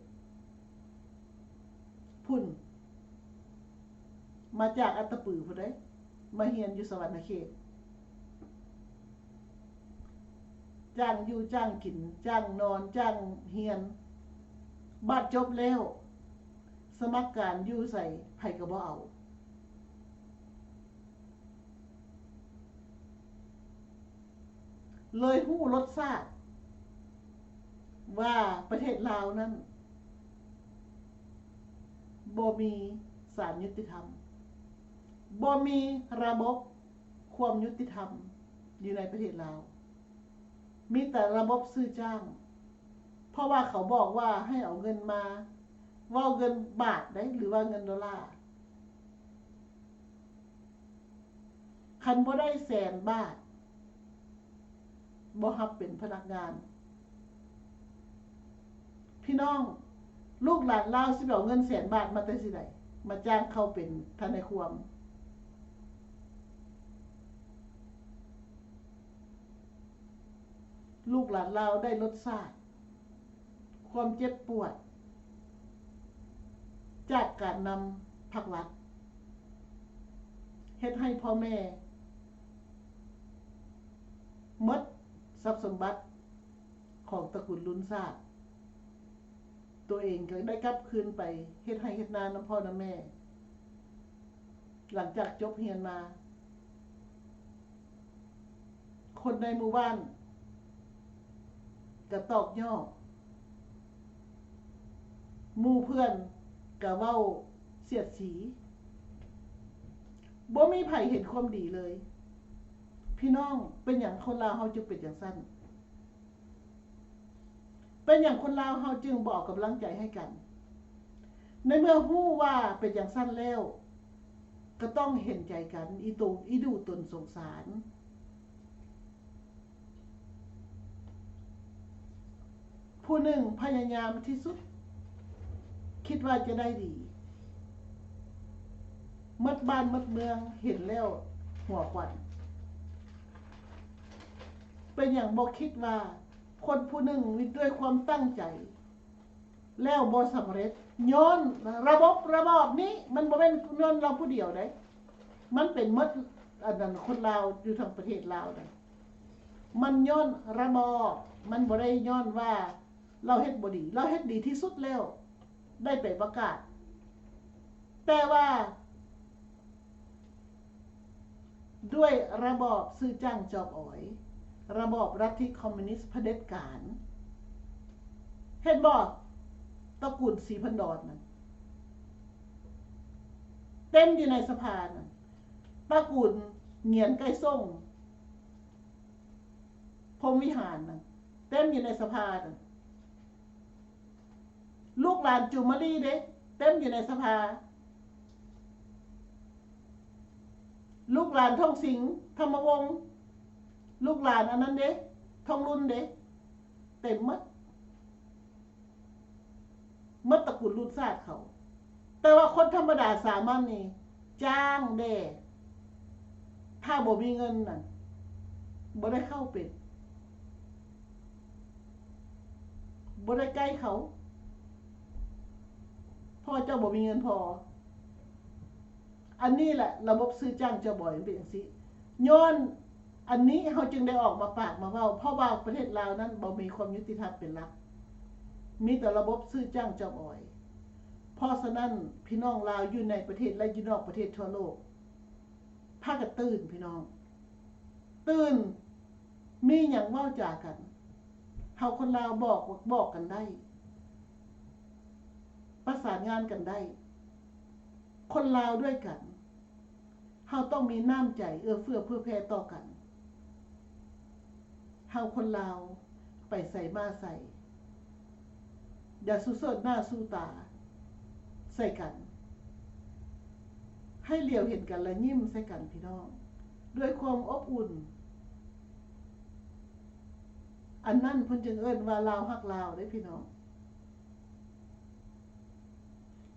พุ่นมาจากอัตตปือพุ่นได้มาเฮียนอยู่สวรรณเขตจ้างอยู่จ้างกินจ้างนอนจ้างเฮียนบาดจบแล้วสมัครการอยู่ใส่ไผก็บ่เอาเลยฮู้รสชาติว่าประเทศลาวนั้นบ่มีศาลยุติธรรมบ่มีระบบความยุติธรรมอยู่ในประเทศลาวมีแต่ระบบซื้อจ้างเพราะว่าเขาบอกว่าให้เอาเงินมาว่าเงินบาทได้หรือว่าเงินดอลลาร์คันบ่ได้100,000 บาทบ่รับเป็นพนักงานพี่น้องลูกหลานลาวสิเอาเงิน100,000 บาทมาแต่สิได้มาจ้างเขาเป็นทนายความลูกหลานลาวได้รสชาติความเจ็บปวดจากการนำภาครัฐเฮ็ดให้พ่อแม่หมดทรัพย์สมบัติของตระกูลรุ่นชาติตัวเองก็ได้กลับคืนไปเฮ็ดให้เฮ็ดนานำพ่อนำแม่หลังจากจบเรียนมาคนในหมู่บ้านก็ตอกย่อหมู่เพื่อนก็เว้าเสียดสีบ่มีไผเห็นความดีเลยพี่น้องเป็นหยังคนลาวเฮาจึงเป็นจังซั่นเป็นหยังคนลาวเฮาจึงบ่ออกกำลังใจให้กันในเมื่อฮู้ว่าเป็นจังซั่นแล้วก็ต้องเห็นใจกันอีดูตนสงสารผู้หนึ่งพยายามที่สุดคิดว่าจะได้ดีมัดบ้านมัดเมืองเห็นแล้วหัวควันเป็นอย่างบ่คิดว่าคนผู้หนึ่งด้วยความตั้งใจแล้วบ่สำเร็จย้อนระบบนี้มันบ่เป็นย้อนเราผู้เดียวได้มันเป็นมัดอันนั้นคนลาวอยู่ทั้งประเทศลาวได้มันย้อนระบบมันบ่ได้ย้อนว่าเราเฮ็ดบ่ดีเราเฮ็ดดีที่สุดแล้วได้ไปประกาศแต่ว่าด้วยระบอบซื้อจ้างจอบอ้อยระบอบรัฐคอมมิวนิสต์เผด็จการเฮ็ดบ่ตระกูลศรีพันดรนั่นเต็มอยู่ในสภานั่นตระกูลเหงียนไก่ส้มพรหมวิหารนั่นเต็มอยู่ในสภานั่นลูกหลานจุมรีเด้เต็มอยู่ในสภาลูกหลานท่องสิงห์ธรรมวงศ์ลูกหลานอันนั้นเด้ท่องรุ่นเด้เต็มหมด เมื่อตระกูลรุ่นชาติเขา แต่ว่าคนธรรมดาสามัญนี่จ้างแด่ถ้าบ่มีเงินนั่นบ่ได้เข้าเป็นบ่ได้ใกล้เขาเพราะเจ้าบ่มีเงินพออันนี้แหละระบบซื้อจ้างจะบ่อยเป็นจังซี่ย้อนอันนี้เขาจึงได้ออกมาปากมาเว้าเพราะว่าประเทศลาวนั้นบ่มีความยุติธรรมเป็นหลักมีแต่ระบบซื้อจ้างจะบ่อยเพราะฉะนั้นพี่น้องลาวอยู่ในประเทศและอยู่นอกประเทศทั่วโลกพากันตื่นพี่น้องตื่นมีหยังเว้าจากันเฮาคนลาวบอกกันได้ประสานงานกันได้คนลาวด้วยกันเฮาต้องมีน้ำใจเอื้อเฟื้อเพื่อแผ่ต่อกันเฮาคนลาวไปใส่มาใส่อย่าสู้เสิร์ชหน้าสู้ตาใส่กันให้เหลียวเห็นกันและยิ้มใส่กันพี่น้องด้วยความอบอุ่นอันนั้นเพิ่นจึงเอิ้นว่าลาวฮักลาวได้พี่น้อง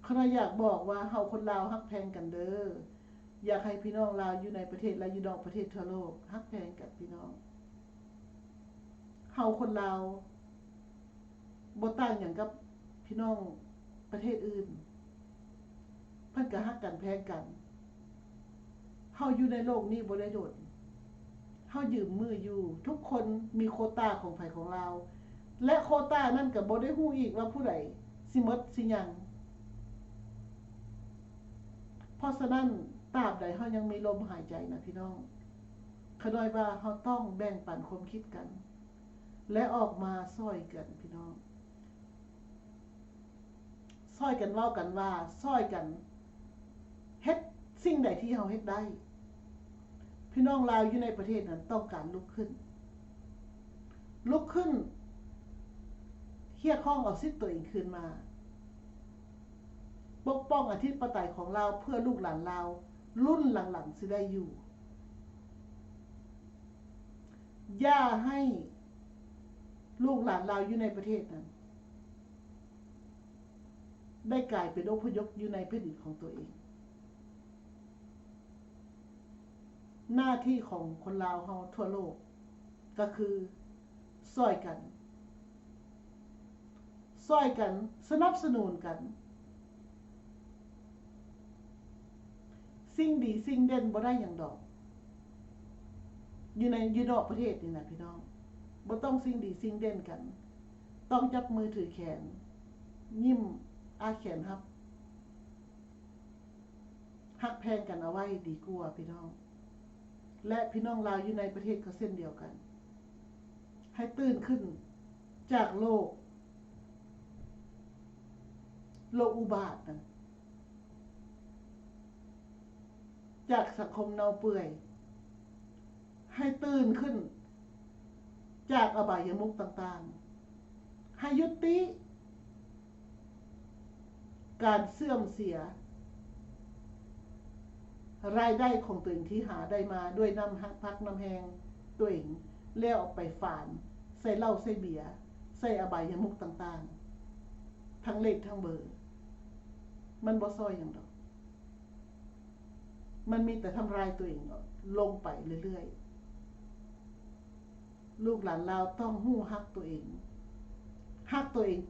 ข้าอยากบอกว่าเฮาคนลาวฮักแพงกันเด้ออยากให้พี่น้องลาวอยู่ในประเทศและอยู่นอกประเทศทั่วโลกฮักแพงกันพี่น้องเฮาคนลาวบ่ต่างหยังกับพี่น้องประเทศอื่นเพิ่นก็ฮักกันแพงกันเฮาอยู่ในโลกนี้บ่ได้โดดเฮายืมมืออยู่ทุกคนมีโควตาของไผของเราและโควตานั่นก็บ่ได้ฮู้อีกว่าผู้ใดสิหมดสิหยังเพราะฉะนั้นตราบใดเฮายังมีลมหายใจนะพี่น้องขน้อยว่าเฮาต้องแบ่งปันความคิดกันและออกมาช่วยกันพี่น้องช่วยกันเว้ากันว่าช่วยกันเฮ็ดสิ่งใดที่เฮาเฮ็ดได้พี่น้องลาวอยู่ในประเทศนั้นต้องการลุกขึ้นเรียกร้องเอาสิทธิ์ตัวเองคืนมาปกป้องอธิปไตยของเราเพื่อลูกหลานเรารุ่นหลังๆสิได้อยู่อย่าให้ลูกหลานเราอยู่ในประเทศนั้นได้กลายเป็นอพยพอยู่ในแผ่นดินของตัวเองหน้าที่ของคนลาวเฮาทั่วโลกก็คือช่วยกันสนับสนุนกันสิ่งดีสิ่งเด่นบ่ได้หยังดอกอยู่นอกประเทศนี่นะพี่น้องบ่ต้องสิ่งดีสิ่งเด่นกันต้องจับมือถือแขนยิ้มอาแขนฮักแพงกันเอาไว้ดีกว่าพี่น้องและพี่น้องลาวอยู่ในประเทศก็เช่นเดียวกันให้ตื่นขึ้นจากโลกอุบาทนั้นจากสังคมเน่าเปื่อยให้ตื่นขึ้นจากอบายมุขต่างๆให้ยุติการเสื่อมเสียรายได้ของตัวเองที่หาได้มาด้วยน้ำพักน้ำแหงตัวเองแล้วออกไปฝานใส่เหล้าใส่เบียร์ใส่อบายมุขต่างๆทั้งเลขทั้งเบอร์มันบ่ซอยอย่างดอกมันมีแต่ทำลายตัวเองลงไปเรื่อยๆลูกหลานเราต้องฮู้ฮักตัวเอง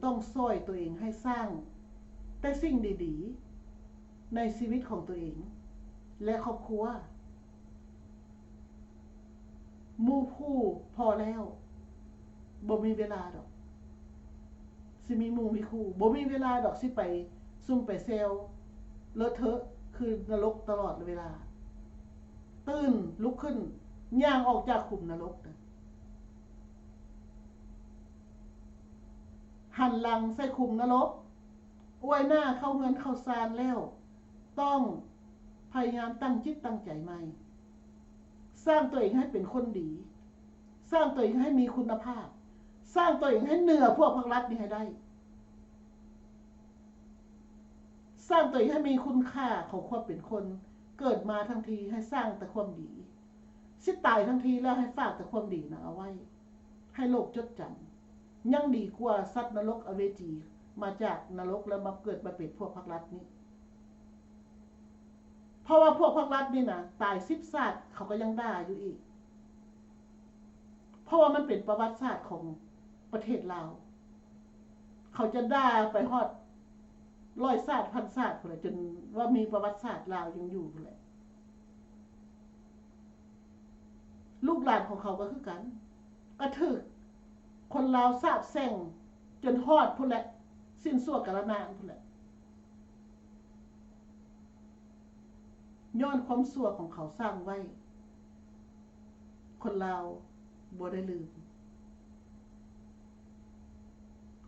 ต้องซอยตัวเองให้สร้างแต่สิ่งดีๆในชีวิตของตัวเองและครอบครัวหมู่คู่พอแล้วบ่มีเวลาดอกสิมีหมู่มีคู่บ่มีเวลาดอกสิไปซุ่มไปเซลเลอะเทอะคือนรกตลอดเวลาตื่นลุกขึ้นย่างออกจากขุมนรกหันหลังใส่ขุมนรกอวยหน้าเข้าเงินเข้าซานแล้วต้องพยายามตั้งจิตตั้งใจใหม่สร้างตัวเองให้เป็นคนดีสร้างตัวเองให้มีคุณภาพสร้างตัวเองให้เหนือพวกภาครัฐนี่ให้ได้สร้างตัวเองให้มีคุณค่าของความเป็นคนเกิดมาทั้งทีให้สร้างแต่ความดีสิตายทั้งทีแล้วให้ฝากแต่ความดีนะเอาไว้ให้โลกจดจำยังดีกว่าสัตว์นรกอเวจี มาจากนรกแล้วมาเกิดมาเป็นพวกพรรครัฐนี่เพราะว่าพวกพรรครัฐนี่นะตาย10 ชาติเขาก็ยังด่าอยู่อีกเพราะว่ามันเป็นประวัติศาสตร์ของประเทศลาวเขาจะด่าไปฮอด100 ชาติพันชาติพุ่นแหละจนว่ามีประวัติศาสตร์ลาวยังอยู่พุ่นแหละลูกหลานของเขาก็คือกันก็ถึกคนลาวสาบแช่งจนฮอดพุ่นแหละสิ้นชั่วกาลนานพุ่นแหละย้อนความชั่วของเขาสร้างไว้คนลาวบ่ได้ลืม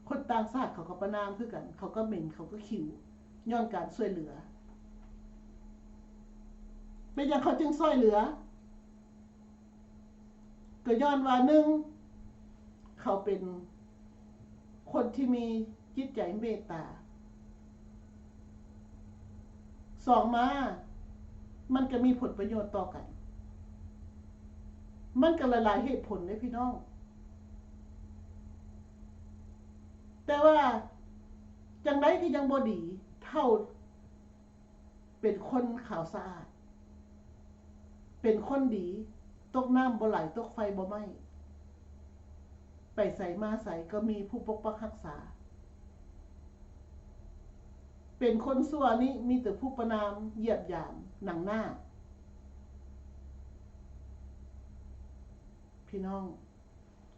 คนต่างชาติเขาก็ประนามคือกันเขาก็เหม็นเขาก็ขิวย้อนการช่วยเหลือเป็นอย่างเขาจึงช่วยเหลือก็ย้อนว่า1เขาเป็นคนที่มีจิตใจเมตตา2มามันก็มีผลประโยชน์ต่อกันมันก็หลายๆเหตุผลเลยพี่น้องแต่ว่าจังไดก็ยังบ่ดีเท่าเป็นคนขาวสะอาดเป็นคนดีตกน้ำบ่ไหลตกไฟบ่ไหม้ไปใส่มาใส่ก็มีผู้ปกปักรักษาเป็นคนชั่วนี้มีแต่ผู้ประนามเหยียดหยามหนังหน้าพี่น้อง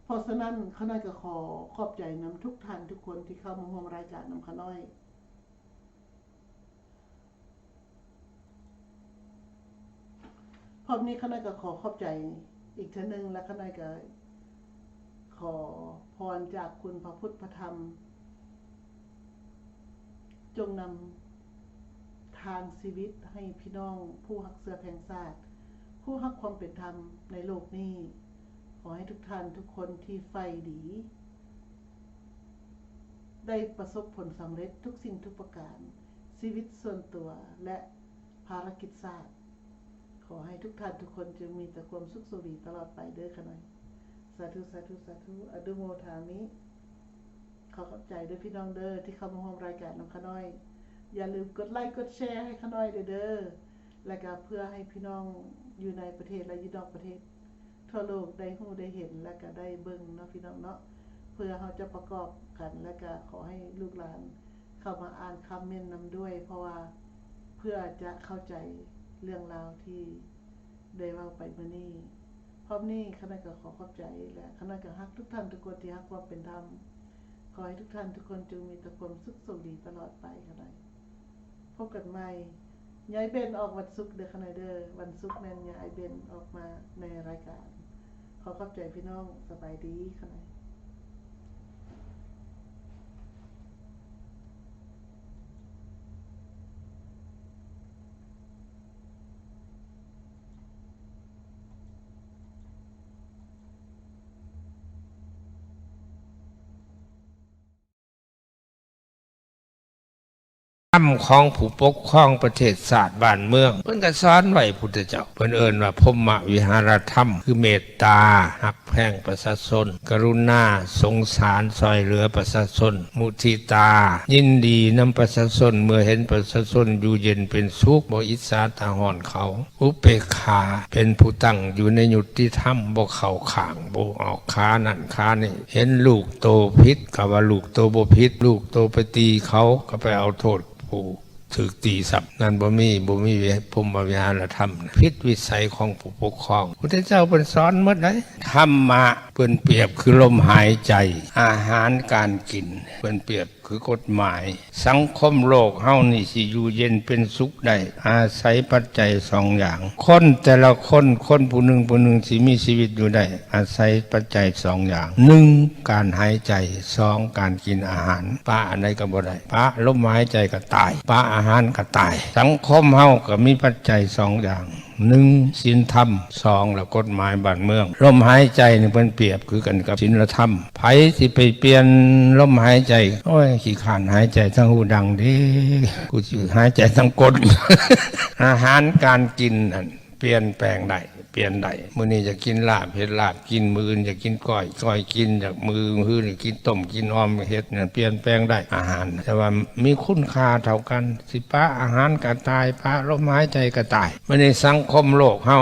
เพราะฉะนั้นข้าน้อยก็ขอขอบใจนำทุกท่านทุกคนที่เข้ามาร่วมรายการนำข้าน้อยพร้อมนี้ข้าน้อยก็ขอขอบใจอีกเทื่อนึงและข้าน้อยก็ขอพรจากคุณพระพุทธพระธรรมจงนำทางชีวิตให้พี่น้องผู้รักเสือแพงชาติผู้รักความเป็นธรรมในโลกนี้ขอให้ทุกท่านทุกคนที่ใฝ่ดีได้ประสบผลสำเร็จทุกสิ่งทุกประการชีวิตส่วนตัวและภารกิจชาติขอให้ทุกท่านทุกคนจงมีแต่ความสุขสุขดีตลอดไปเด้อค่ะหน่อยสาธุสาธุสาธุอนุโมทามิขอขอบใจด้วยพี่น้องเด้อที่เข้ามาร่วมรายการนำข้าน้อยอย่าลืมกดไลค์กดแชร์ให้ข้าน้อยเด้อและก็เพื่อให้พี่น้องอยู่ในประเทศและอยู่นอกประเทศทั่วโลกได้ฮู้ได้เห็นและก็ได้เบิ่งเนาะพี่น้องเนาะเพื่อเราจะประกอบกันและก็ขอให้ลูกหลานเข้ามาอ่านคอมเมนต์นำด้วยเพราะว่าเพื่อจะเข้าใจเรื่องราวที่ได้เว้าไปมื้อนี้พร้อมนี้ข้าน้อยก็ขอขอบใจและข้าน้อยก็รักทุกท่านทุกคนที่รักความเป็นธรรมขอให้ทุกท่านทุกคนจงมีแต่ความสุขสมดีตลอดไปค่ะหน่อยพบกันใหม่ยายเบนออกวันศุกร์เด้อค่ะหน่อยเด้อวันศุกร์นั้นยายเบนออกมาในรายการขอขอบใจพี่น้องสบายดีค่ะหน่อย ธรรมของผู้ปกครองประเทศศาสตร์บ้านเมืองเพิ่นก็สอนไว้พุทธเจ้าเพิ่นเอิ้นว่าพรหมวิหารธรรมคือเมตตาฮักแพงประชาชนกรุณาสงสารซอยเหลือประชาชนมุทิตายินดีนำประชาชนเมื่อเห็นประชาชนอยู่เย็นเป็นสุขบ่อิจฉาตาหอนเขาอุเบกขาเป็นผู้ตั้งอยู่ในยุติธรรมบ่เข้าข้างบ่ออกค้านั่นค้านี่เห็นลูกโตผิดก็ว่าลูกโตบ่ผิดลูกโตไปตีเขาก็ไปเอาโทษผู้ถูกตีสับนั่นบ่มีพรหมวิหารธรรมผิดวิสัยของผู้ปกครองพุทธเจ้าเพิ่นสอนหมดเลยธรรมะเพิ่นเปรียบคือลมหายใจอาหารการกินเพิ่นเปรียบคือกฎหมายสังคมโลกเฮานี่สิอยู่เย็นเป็นสุขได้อาศัยปัจจัย2อย่างคนแต่ละคนผู้หนึ่งสิมีชีวิตอยู่ได้อาศัยปัจจัย2อย่าง1การหายใจ2การกินอาหารป้าอันใดก็บ่ได้ป้าลมหายใจก็ตายป้าอาหารก็ตายสังคมเฮาก็มีปัจจัย2อย่าง1ศีลธรรม2แล้วกฎหมายบ้านเมืองลมหายใจนี่เพิ่นเปรียบคือกันกับศีลธรรมไผสิไปเปลี่ยนลมหายใจโอ้ยขี้ข้านหายใจทั้งหูดังเด้กูสิหายใจทั้งกด อาหารการกินนั่นเป ปลี่ยนแปลงได้เปลี่ยนได้มื้อนี้จะกินลาบเฮ็ดลาบกินมื้ออื่นจะกินก้อยกินจากมื้อนี่กินต้มกินอ้อมเฮ็ดนั่นเปลี่ยนแปลงได้อาหารแต่ว่ามีคุณค่าเท่ากันสิปะอาหารก็ตายปะลมหายใจก็ตายมื้อนี้สังคมโลกเฮา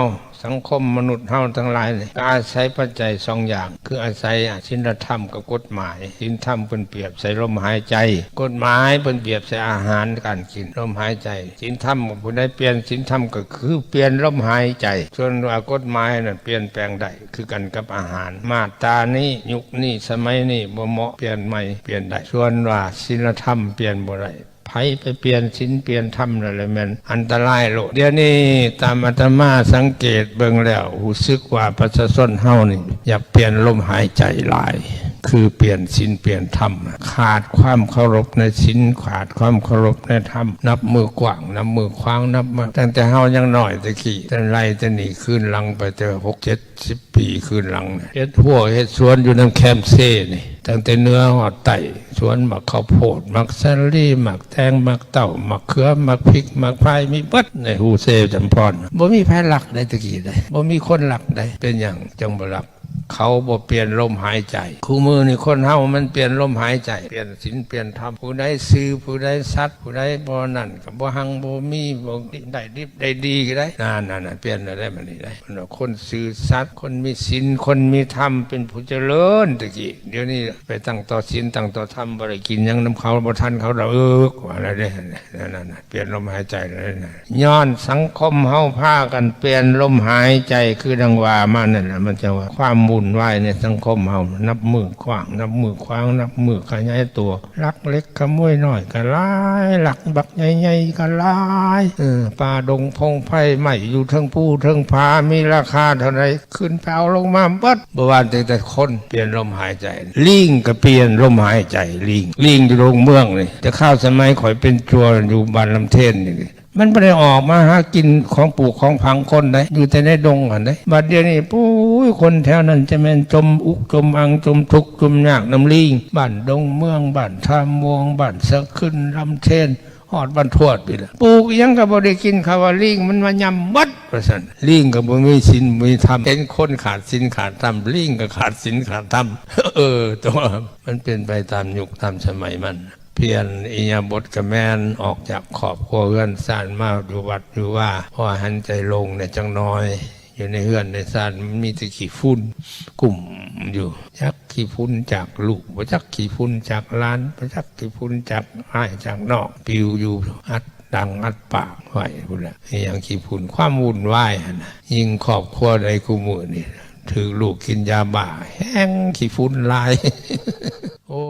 สังคมมนุษย์เฮาทั้งหลายนี่อาศัยปัจจัยสองอย่างคืออาศัยศีลธรรมกับกฎหมายศีลธรรมเพิ่นเปรียบใส่ลมหายใจกฎหมายเพิ่นเปรียบใส่อาหารการกินลมหายใจศีลธรรมผู้ใดเปลี่ยนศีลธรรมก็คือเปลี่ยนลมหายใจส่วนว่ากฎหมายนั่นเปลี่ยนแปลงได้คือกันกับอาหารมาตรานี้ยุคนี้สมัยนี้บ่เหมาะเปลี่ยนใหม่เปลี่ยนได้ส่วนว่าศีลธรรมเปลี่ยนบ่ได้ไผไปเปลี่ยนศีลเปลี่ยนธรรมนั่นแหละแม่นอันตรายโลดเดี๋ยวนี้ตามอาตมาสังเกตเบิ่งแล้วรู้สึกว่าประชาชนเฮานี่อยากเปลี่ยนลมหายใจหลายคือเปลี่ยนศีลเปลี่ยนธรรมขาดความเคารพในศีลขาดความเคารพในธรรมนับมือกว้างนับมือคว้างนับมาตั้งแต่เฮายังน้อยตะกี้แต่ไล่จะหนีขึ้นหลังไปเจอ6-70 ปีขึ้นหลังเฮ็ดหัวเฮ็ดสวนอยู่น้ำแคมเซ่นี่ตั้งแต่เนื้อหอดไต่สวนหมักข้าวโพดหมักแซลลี่หมักแตงหมักเต่าหมักเขือหมักพริกหมักพายมีบัดในหูเซจำพรบ่มีไผหลักได้ตะกี้ได้บ่มีคนหลักได้เป็นอย่างจังบ่หลักเขาบ่เปลี่ยนลมหายใจคู่มือนี่คนเฮามันเปลี่ยนลมหายใจเปลี่ยนศีลเปลี่ยนธรรมผู้ใดซื่อผู้ใดสัตย์ผู้ใดบ่นั่นก็บ่หังบ่มีบ่ได้ดิบได้ดีก็ได้นั่นเปลี่ยนได้มันนี่ได้คนซื่อสัตย์คนมีศีลคนมีธรรมเป็นผู้เจริญตะกี้เดี๋ยวนี้ไปตั้งต่อศีลตั้งต่อธรรมบ่ได้กินหยังนำเขาบ่ทันเขาดอกว่าอะไรเด้นั่นเปลี่ยนลมหายใจได้ย้อนสังคมเฮาพากันเปลี่ยนลมหายใจคือดังว่ามานั่นน่ะมันจะว่าความวุ่นวายในสังคมเฮานับมือกว้างนับมือคว้างนับมือขยายตัวลักเล็กขโมยน้อยก็หลายหลักบักใหญ่ๆก็หลายป่าดงพงไผ่ใหม่อยู่ทั้งผู้ทั้งผามีราคาเท่าไรขึ้นแผ่วลงมาบัดบ่ว่าแต่คนเปลี่ยนลมหายใจลิงก็เปลี่ยนลมหายใจลิงอยู่โรงเมืองนี่แต่ข้าวสมัยข่อยเป็นจัวอยู่บ้านลำเทนนี่มันไม่ได้ออกมาหากินของปลูกของพังคนได้อยู่แต่ในดงกันได้บัดเดี๋ยวนี้ปุ้ยคนแถวนั้นจะแม่นจมอุกจมอังจมทุกข์จมยากน้ำลิงบ้านดงเมืองบ้านท่ามวงบ้านสะขึ้นลำเทนหอดบ้านทวดไปละปลูกยังก็บ่ได้กินข้าวว่าลิงมันมายำบัดว่าซั่นลิงก็บ่มีศีลมีธรรมเห็นคนขาดศีลขาดธรรมลิงก็ขาดศีลขาดธรรมตัวมันเป็นไปตามยุคตามสมัยมันเพียรอิยาบทกระแมนออกจากขอบครัวเฮือนซ่านมาอยู่วัดอยู่ว่าพอหันใจลงเนี่ยจังน้อยอยู่ในเฮือนในซ่านมีแต่ขี้ฝุ่นกลุ่มอยู่จักขี้ฝุ่นจากลูกบ่จักขี้ฝุ่นจากหลานบ่จักขี้ฝุ่นจากอ้ายจากนอกปิวอยู่อัดดังอัดปากไว้พุ่นน่ะอย่างขี้ฝุ่นความวุ่นวายหั่นน่ะยิ่งครอบครัวใดกูมื้อนี่ถือลูกกินยาบ้าแห้งขี้ฝุ่นลายโอ้